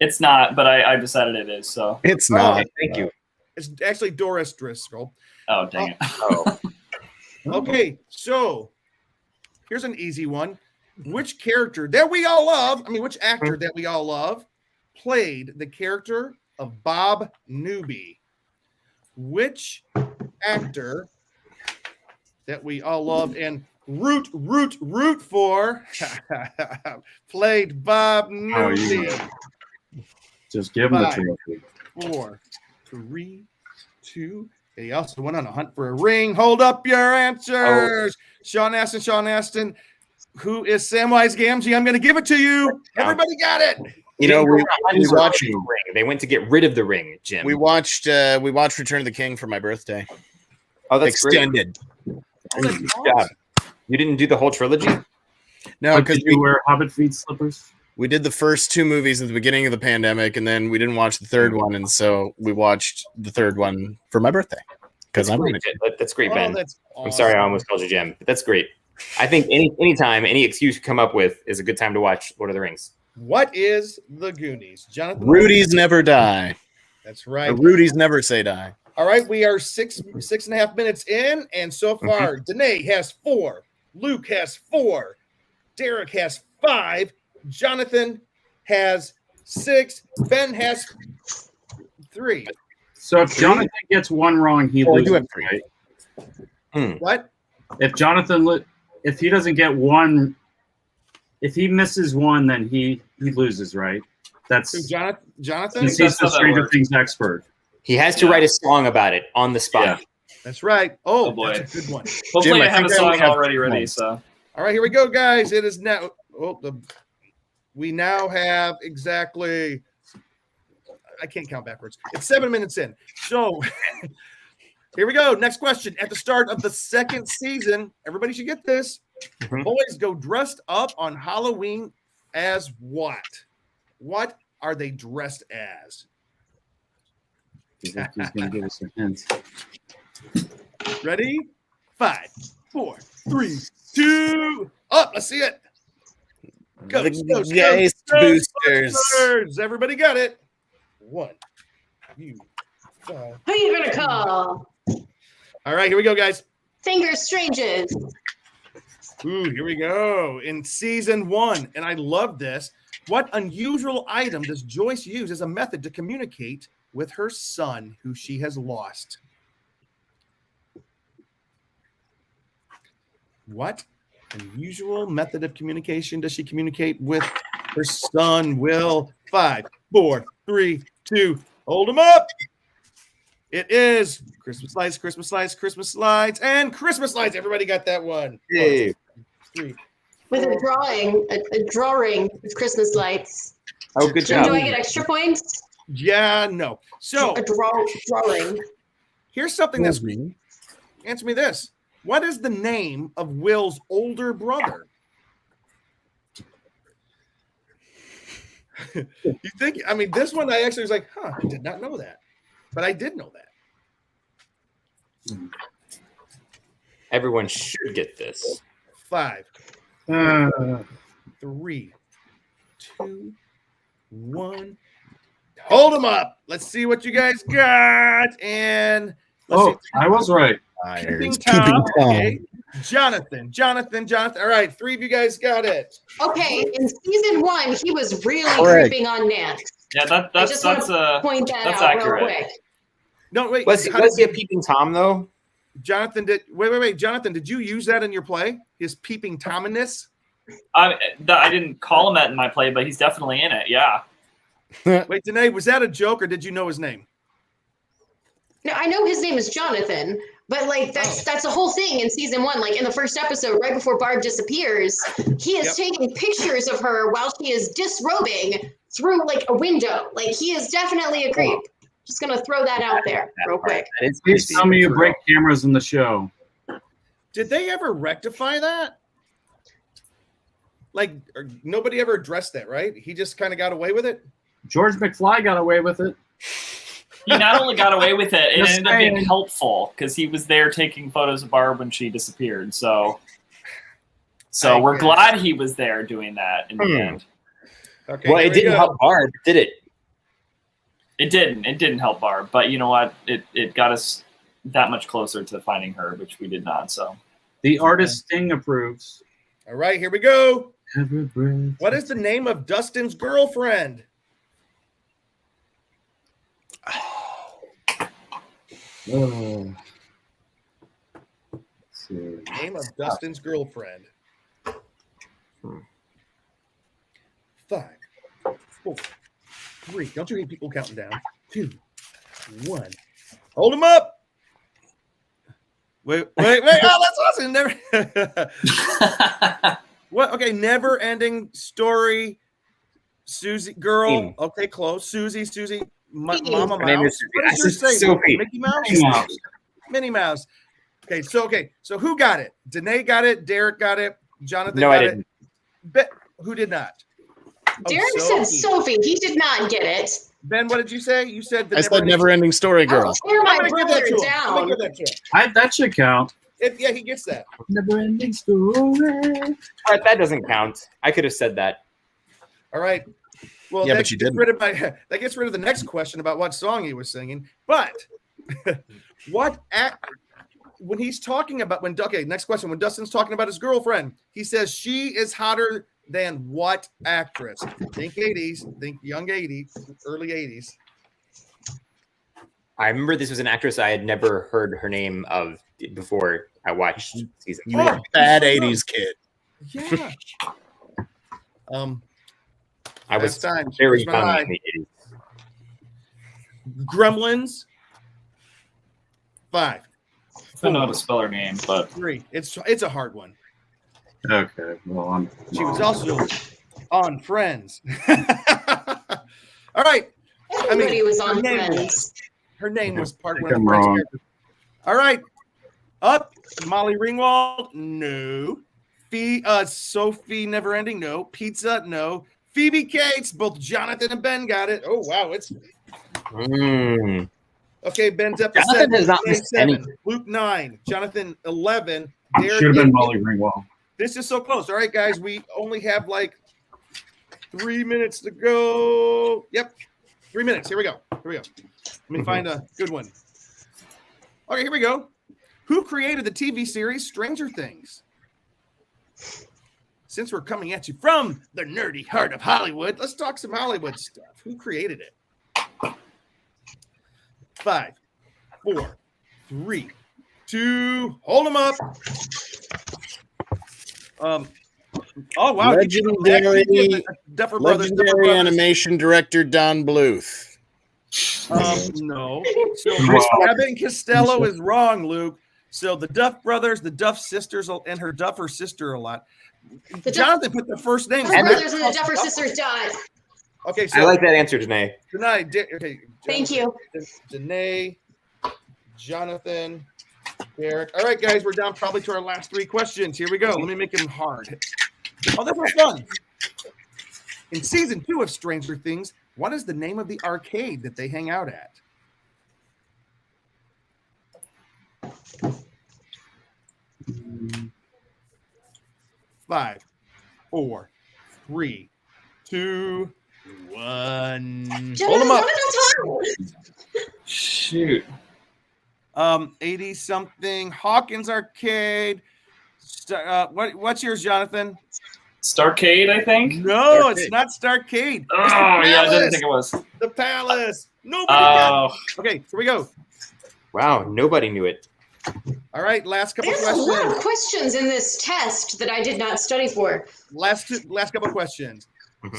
It's not, but I decided it is. So it's not. Thank you. It's actually Doris Driscoll. Oh, dang it. Oh. Okay, so here's an easy one. Which character that we all love, which actor that we all love, played the character of Bob Newby? Which actor that we all love and root for played Bob Newby? Just give him the 5, trophy. 4, 3, 2. He also went on a hunt for a ring. Hold up your answers. Sean Astin. Who is Samwise Gamgee? I'm going to give it to you. Everybody got it. You know, we watched the ring. They went to get rid of the ring, Jim. we watched Return of the King for my birthday. Oh, that's extended. Great. Good job. You didn't do the whole trilogy? No, because you wear Hobbit feet slippers. We did the first 2 movies at the beginning of the pandemic, and then we didn't watch the third one, and so we watched the third one for my birthday. Because that's great, Ben. That's I'm sorry, I almost called you Jim, but that's great. I think anytime, any excuse you come up with is a good time to watch Lord of the Rings. What is the Goonies, Jonathan? Rudy's never die. That's right. The Rudy's never say die. All right, we are 6.5 minutes in, and so far, Danae has 4, Luke has 4, Derek has 5, Jonathan has 6, Ben has 3. So if Jonathan gets one wrong, he loses. You have 3. Right? What? If if he doesn't get one, if he misses one, then he loses, right? That's Jonathan. He's the Stranger Things expert. He has to write a song about it on the spot. Yeah. That's right. Oh, boy. That's a good one. Hopefully, Jim, I have a song already ready. points. So, all right, here we go, guys. It is now. We now have exactly. I can't count backwards. It's 7 minutes in. So here we go. Next question. At the start of the second season, everybody should get this. Boys go dressed up on Halloween as what? What are they dressed as? He's going to give us some hints. Ready? 5, 4, 3, 2. Up. Let's see it. Ghost boosters. Everybody got it. 1, 2, 5. Who you gonna call? All right, here we go, guys. Finger strangers. Ooh, here we go. In season 1, and I love this. What unusual item does Joyce use as a method to communicate with her son, who she has lost? What unusual method of communication does she communicate with her son, Will? 5, 4, 3, 2. Hold him up. It is Christmas lights, Christmas lights, Christmas lights, and Christmas lights. Everybody got that one. Yay. 1, 2, 3. With a drawing with Christmas lights. Oh, good Jim, job. do I get extra points? Yeah, no. So A drawing. here's something that's answer me this. What is the name of Will's older brother? You think, I mean, this one I actually was like, I did not know that. But I did know that. Everyone should get this. 5, 3, 2, 1. Hold them up. Let's see what you guys got. And let's see. I was right. Keeping Tom. Okay. Jonathan. All right, 3 of you guys got it. Okay, in season 1, he was really Correct. creeping on Nance. yeah, I just want to point that that's out accurate. real quick. No, wait. Was he a peeping Tom, though? Jonathan did. Wait. Jonathan, did you use that in your play? His peeping Tominess? I didn't call him that in my play, but he's definitely in it. Yeah. Wait, Danae, was that a joke or did you know his name? No, I know his name is Jonathan, but like that's the whole thing in season 1. Like in the first episode, right before Barb disappears, he is taking pictures of her while she is disrobing through like a window. Like he is definitely a creep. Just gonna throw that out there real quick. Please tell me you break cameras in the show. Did they ever rectify that? Like, nobody ever addressed that, right? He just kind of got away with it? George McFly got away with it. He not only got away with it, it Just ended up being saying. helpful because he was there taking photos of Barb when she disappeared. So I we're agree. glad he was there doing that in the end. Okay, Well, here it we didn't go. help Barb, did it? It didn't help Barb, but you know what? It got us that much closer to finding her, which we did not. So The artist Sting approves. All right, here we go. Every breath. What is the name of Dustin's girlfriend? Oh. Let's see. Name of Dustin's girlfriend. 5, 4, 3. Don't you hate people counting down? 2, 1. Hold them up. Wait. Oh, that's awesome. Never. What? Okay, never-ending story. Susie, girl. Team. Okay, close. Susie. Mama Her name Mouse. is What does yours say? Sophie. Mickey Mouse? Mickey Mouse. Minnie Mouse. Okay. So who got it? Danae got it. Derek got it. Jonathan No, got I didn't. it. Who did not? Derek said Sophie. He did not get it. Ben, what did you say? You said the I said Never-Ending Story Girl. I'll tear my I'm gonna give that brother to him. I'm down. gonna give that to him. That should count. Yeah, he gets that. Never ending story. But that doesn't count. I could have said that. All right. Well, Yeah, that but you gets didn't. rid of that gets rid of the next question about what song he was singing. But when he's talking about next question. When Dustin's talking about his girlfriend, he says she is hotter than what actress? Think 80s, think young 80s, early 80s. I remember this was an actress I had never heard her name of before I watched season. You were a bad 80s kid. Yeah. I was time. very Here's my young eye. in the 80s. Gremlins. 5. I don't know how to spell her name, but 3. It's a hard one. Okay. Well, She was also on Friends. All right. Everybody was on her name Friends. Her name was part I one think of I'm the Friends wrong. characters. All right. Up. Molly Ringwald. No. Sophie Neverending. No. Pizza. No. Phoebe Cates. Both Jonathan and Ben got it. Oh, wow. It's okay. Ben's up to Jonathan 7. has not Danae missed 7. anything. Luke 9. Jonathan 11. Derek should have been 8. Molly Ringwald. This is so close. All right, guys. We only have like 3 minutes to go. Yep. 3 minutes. Here we go. Let me find a good one. Okay, here we go. Who created the TV series Stranger Things? Since we're coming at you from the nerdy heart of Hollywood, let's talk some Hollywood stuff. Who created it? 5, 4, 3, 2, hold them up. Oh wow! Legendary Duffer Brothers. animation director Don Bluth. No. So Abbott and Costello is wrong, Luke. So the Duff brothers, the Duff sisters, and her Duffer sister a lot. Jonathan put the first name. The brothers and the Duffer sisters died. Okay, so I like that answer, Danae. Okay, Thank you. Danae, Jonathan, Derek. All right, guys, we're down probably to our last 3 questions. Here we go. Let me make them hard. Oh, this was fun. In season 2 of Stranger Things, what is the name of the arcade that they hang out at? Five, 4, 3, 2, 1. Hold them up. shoot. 80 something Hawkins Arcade. What's yours, Jonathan? Starcade, I think. No, it's not Starcade. Oh, yeah, I didn't think it was. The Palace. Nobody got it. Okay, here we go. Wow, nobody knew it. All right, last couple There's a lot of questions. questions in this test that I did not study for. Last couple questions.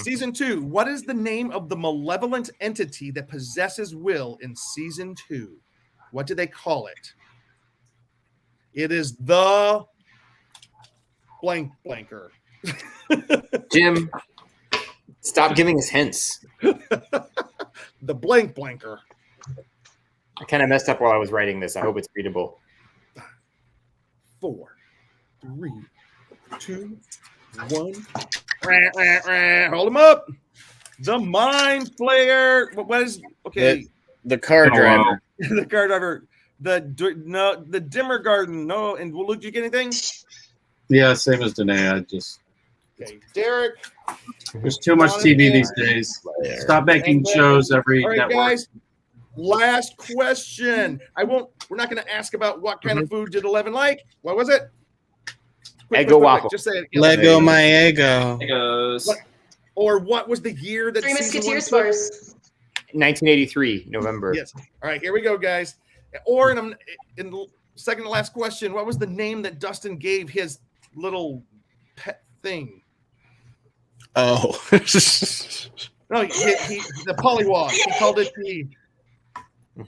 Season 2. What is the name of the malevolent entity that possesses Will in season 2? What do they call it? It is the blanker. Jim, stop giving us hints. The blanker. I kind of messed up while I was writing this. I hope it's readable. 4, 3, 2, 1. Hold them up. The Mind Flayer. What is okay? The car driver. The car driver. The dimmer garden. No, and Luke, did you get anything? Yeah, same as Danae. I just Okay, Derek. there's too much TV these days. Stop making shows every All right, network. guys. Last question. We're not going to ask about what kind of food did 11 like. What was it? Quick, waffle. Just say it again. Lego my ego. Legos. Or what was the year that Three season 1 Musketeers took? bars. 1983, November. Yes. All right, here we go, guys. Or in the second to last question, what was the name that Dustin gave his little pet thing? Oh. No, the polywog. He called it the. You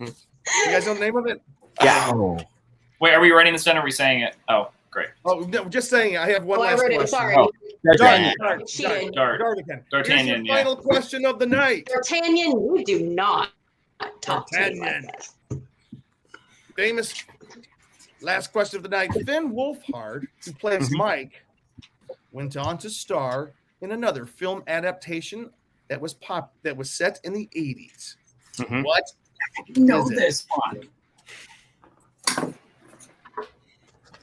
guys know the name of it? Yeah. Oh. Wait, are we writing this down or are we saying it? Oh. Great. Oh, no, just saying. I have one Oh, I last wrote it. question. Sorry. Oh, Dart, Cheated. Dardican. D'Artagnan, Here's your yeah. final question of the night. D'Artagnan, you do not talk to me like D'Artagnan. that. Famous last question of the night. Finn Wolfhard, who plays Mike, went on to star in another film adaptation that was set in the 80s. Mhm. What? know is it? this one.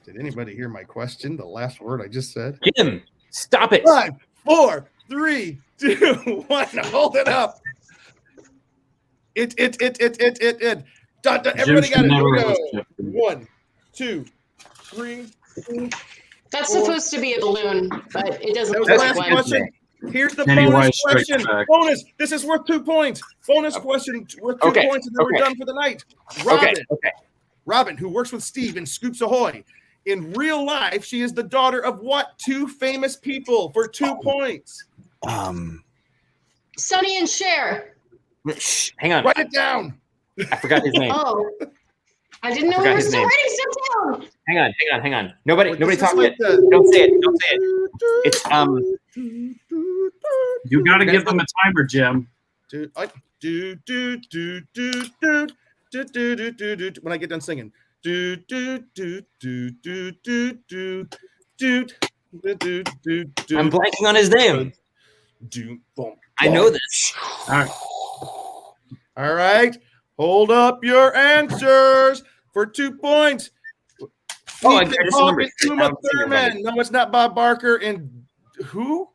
Did anybody hear my question? The last word I just said? Jim, stop it. 5, 4, 3, 2, 1. Hold it up. It. Everybody got it. Here we go. 1, 2, 3. That's 4. supposed to be a balloon, but it doesn't That was look the like last one. question. Here's the Pennywise bonus Strikes question. Back. Bonus. This is worth 2 points. Bonus question worth 2 Okay, points, and then we're okay. done for the night. Robin. Okay. Robin, who works with Steve in Scoops Ahoy. In real life, she is the daughter of what 2 famous people for 2 points? Sonny and Cher. Shh, hang on. Write it down. I forgot his name. Oh, I didn't know I we forgot were his still name. writing stuff down. Hang on. Nobody This is talk like yet. the- Don't say it. Don't say it. It's You got to give them a timer, Jim. When I get done singing. I'm blanking on his name. I know this. All right. All right. Hold up your answers for 2 points. Oh, I Ethan just Hawke remembered. and Uma Thurman. No, it's not Bob Barker and who?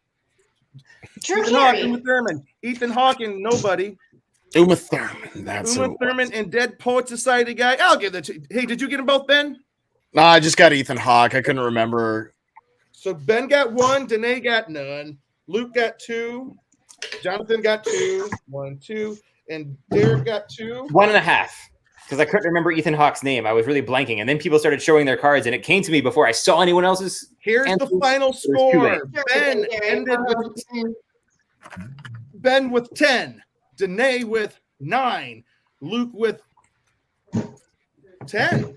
Drew Ethan Hawke, Carey. Uma Thurman. Ethan Hawke and nobody. Uma Thurman. That's Uma who. Thurman and Dead Poet Society guy. I'll give that to. Hey, did you get them both, Ben? No, I just got Ethan Hawke. I couldn't remember. So Ben got 1, Danae got none, Luke got 2, Jonathan got 2, 1, 2, and Derek got 2. 1.5. Because I couldn't remember Ethan Hawke's name. I was really blanking. And then people started showing their cards, and it came to me before I saw anyone else's. Here's the answers. final It was too score. late. Ben ended with 10, Danae with 9, Luke with 10,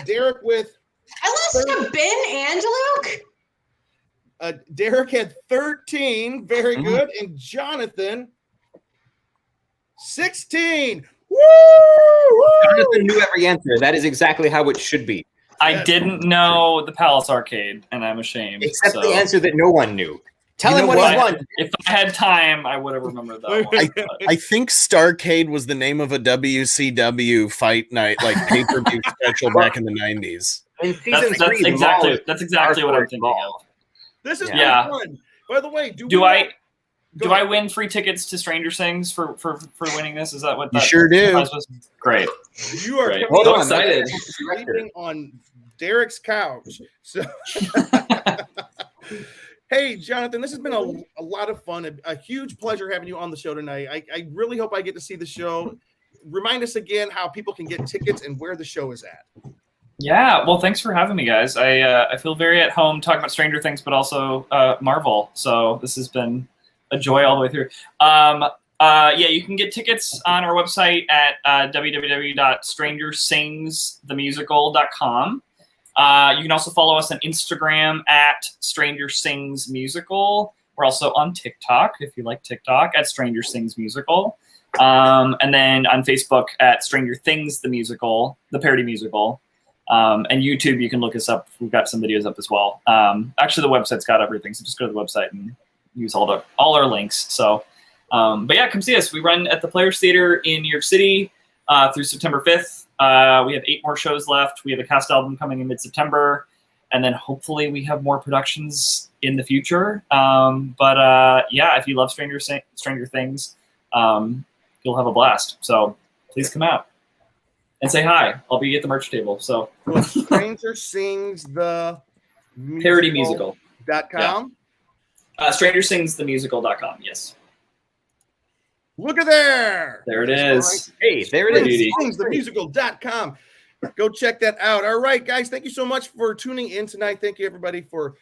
Derek with. I lost to Ben and Luke. Derek had 13, very good, and Jonathan 16. Woo! Jonathan knew every answer. That is exactly how it should be. I didn't know the Palace Arcade, and I'm ashamed. Except so. the answer that no one knew. Tell You him know what what? he won. If I had time, I would have remembered that one. but- I think Starcade was the name of a WCW fight night, like pay-per-view special back in the 90s. In season That's 3, the exactly mall is that's exactly what I'm Starford thinking Mall. of. This is Yeah. really fun. By the way, do Do we I Go do I ahead. win free tickets to Stranger Things for winning this? Is that what You that sure do. prize was? Great. You are Great. coming So on, excited. sleeping on Derek's couch. So, hey, Jonathan, this has been a lot of fun. A huge pleasure having you on the show tonight. I really hope I get to see the show. Remind us again how people can get tickets and where the show is at. Yeah, well, thanks for having me, guys. I feel very at home talking about Stranger Things, but also Marvel. So this has been a joy all the way through. Yeah, you can get tickets on our website at www.strangersingsthemusical.com. You can also follow us on Instagram at Stranger Sings Musical. We're also on TikTok, if you like TikTok, at Stranger Sings Musical. And then on Facebook at Stranger Things the Musical, the parody musical. And YouTube, you can look us up. We've got some videos up as well. Actually, the website's got everything, so just go to the website and use all our links. So, but yeah, come see us. We run at the Players Theater in New York City through September 5th. We have 8 more shows left. We have a cast album coming in mid-September, and then hopefully we have more productions in the future. But yeah, if you love Stranger Things, you'll have a blast. So please come out and say hi. I'll be at the merch table. So Stranger Sings the parody musical.com. StrangerSingsTheMusical.com. Yes. Look at there. There it is. Hey, there it is. StrangerSingsTheMusical.com. Go check that out. All right, guys. Thank you so much for tuning in tonight. Thank you, everybody, for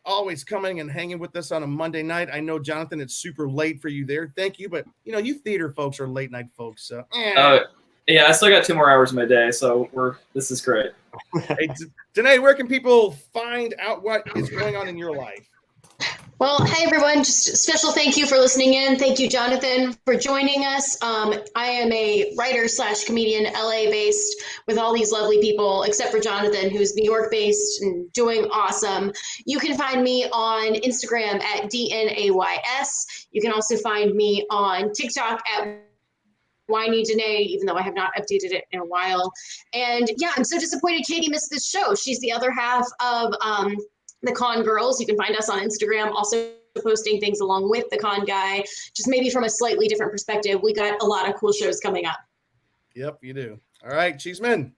always coming and hanging with us on a Monday night. I know, Jonathan, it's super late for you there. Thank you. But, you theater folks are late night folks. So, Yeah, I still got 2 more hours in my day, so this is great. Hey, Danae, where can people find out what is going on in your life? Well, hey everyone, just a special thank you for listening in. Thank you, Jonathan, for joining us. I am a writer / comedian, LA based, with all these lovely people, except for Jonathan, who's New York based and doing awesome. You can find me on Instagram at DNAYS. You can also find me on TikTok at Whiny Danae, even though I have not updated it in a while. And yeah, I'm so disappointed Katie missed this show. She's the other half of the Con Girls. You can find us on Instagram, also posting things along with the Con Guy, just maybe from a slightly different perspective. We got a lot of cool shows coming up. Yep, you do. All right, Cheeseman.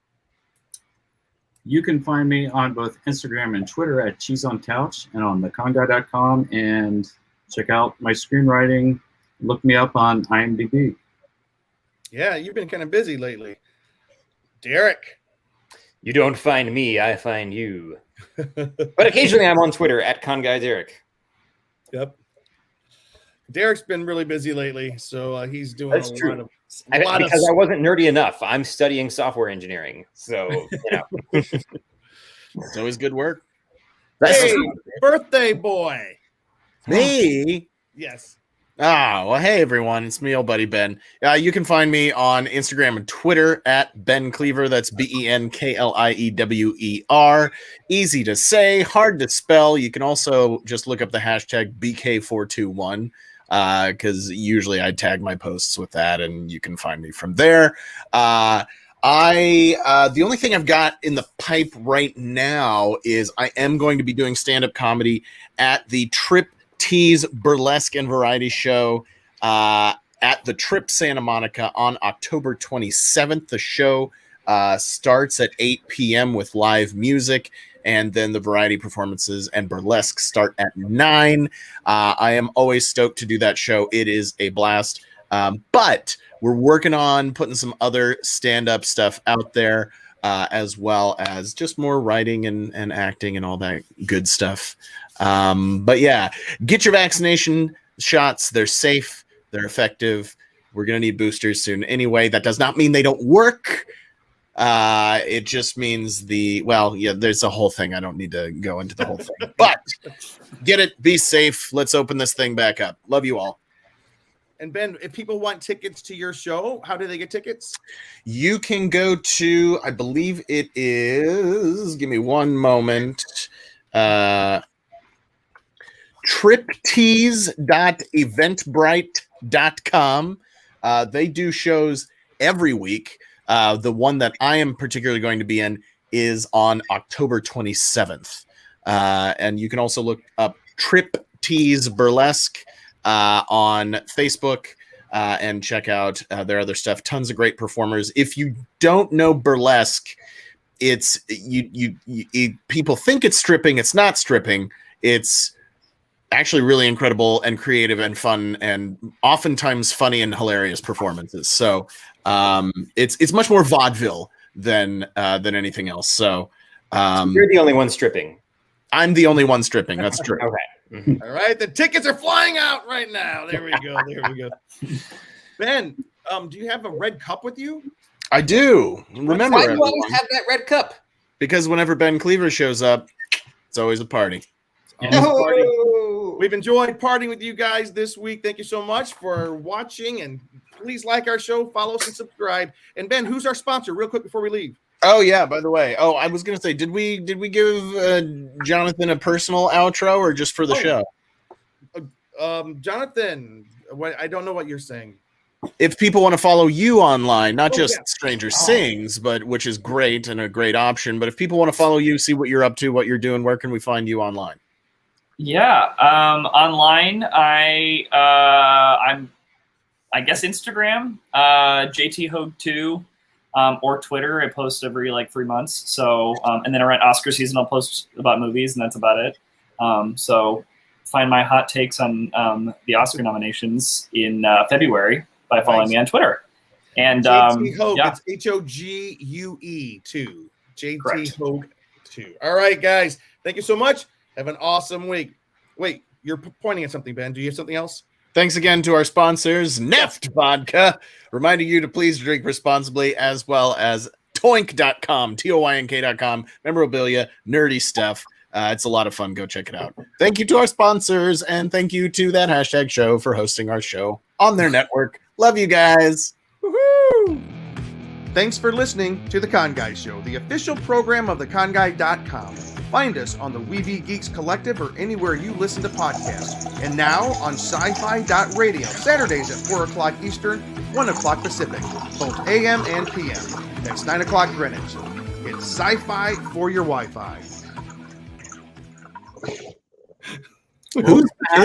You can find me on both Instagram and Twitter at cheeseoncouch and on theconguy.com, and check out my screenwriting. Look me up on IMDb. Yeah, you've been kind of busy lately. Derek. You don't find me, I find you. But occasionally I'm on Twitter at Con Guy Derek. Yep. Derek's been really busy lately, so he's doing That's a true. lot of because I wasn't nerdy enough. I'm studying software engineering, so you know. It's always good work. Hey, birthday boy. Me? Yes. Well, hey everyone, it's me, old buddy Ben. You can find me on Instagram and Twitter at Ben Cleaver. That's BenKliewer. Easy to say, hard to spell. You can also just look up the hashtag BK421 because usually I tag my posts with that, and you can find me from there. The only thing I've got in the pipe right now is I am going to be doing stand-up comedy at the Trip Tease Burlesque and Variety Show at the Trip Santa Monica on October 27th. The show starts at 8 p.m. with live music, and then the variety performances and burlesque start at 9. I am always stoked to do that show. It is a blast. But we're working on putting some other stand-up stuff out there, as well as just more writing and acting and all that good stuff. But yeah, get your vaccination shots. They're safe. They're effective. We're going to need boosters soon. Anyway, that does not mean they don't work. It just means there's a whole thing. I don't need to go into the whole thing, but get it, be safe. Let's open this thing back up. Love you all. And Ben, if people want tickets to your show, how do they get tickets? You can go to, I believe it is, give me one moment, triptease.eventbrite.com. They do shows every week. The one that I am particularly going to be in is on October 27th. And you can also look up Trip Tease Burlesque on Facebook and check out their other stuff. Tons of great performers. If you don't know burlesque, it's people think it's stripping. It's not stripping. It's actually really incredible and creative and fun and oftentimes funny and hilarious performances. So it's much more vaudeville than anything else. So you're the only one stripping. I'm the only one stripping. That's true. Okay. Mm-hmm. All right, the tickets are flying out right now. There we go. Ben, do you have a red cup with you? I do. Remember, why do you always have that red cup? Because whenever Ben Cleaver shows up, it's always a party. We've enjoyed partying with you guys this week. Thank you so much for watching, and please like our show, follow us, and subscribe. And Ben, who's our sponsor? Real quick before we leave. Oh yeah, by the way. Oh, I was gonna say, did we give Jonathan a personal outro or just for the show? Jonathan, I don't know what you're saying. If people want to follow you online, not just Stranger Sings, but which is great and a great option. But if people want to follow you, see what you're up to, what you're doing, where can we find you online? Yeah, online, I guess Instagram, JT Hogue 2. Or Twitter. I post every 3 months. So, and then around Oscar season, I'll post about movies, and that's about it. So find my hot takes on the Oscar nominations in February by following me on Twitter. And JT Hogue, yeah. it's HOGUE 2. JT Hogue 2. All right, guys. Thank you so much. Have an awesome week. Wait, you're pointing at something, Ben. Do you have something else? Thanks again to our sponsors, Neft Vodka, reminding you to please drink responsibly, as well as toynk.com, toynk.com. Memorabilia, nerdy stuff. It's a lot of fun. Go check it out. Thank you to our sponsors, and thank you to that hashtag show for hosting our show on their network. Love you guys. Woohoo! Thanks for listening to The Con Guy Show, the official program of theconguy.com. Find us on the Weeby Geeks Collective or anywhere you listen to podcasts. And now on sci-fi.radio, Saturdays at 4 o'clock Eastern, 1 o'clock Pacific, both AM and PM. That's 9 o'clock Greenwich. It's sci-fi for your Wi-Fi. Who's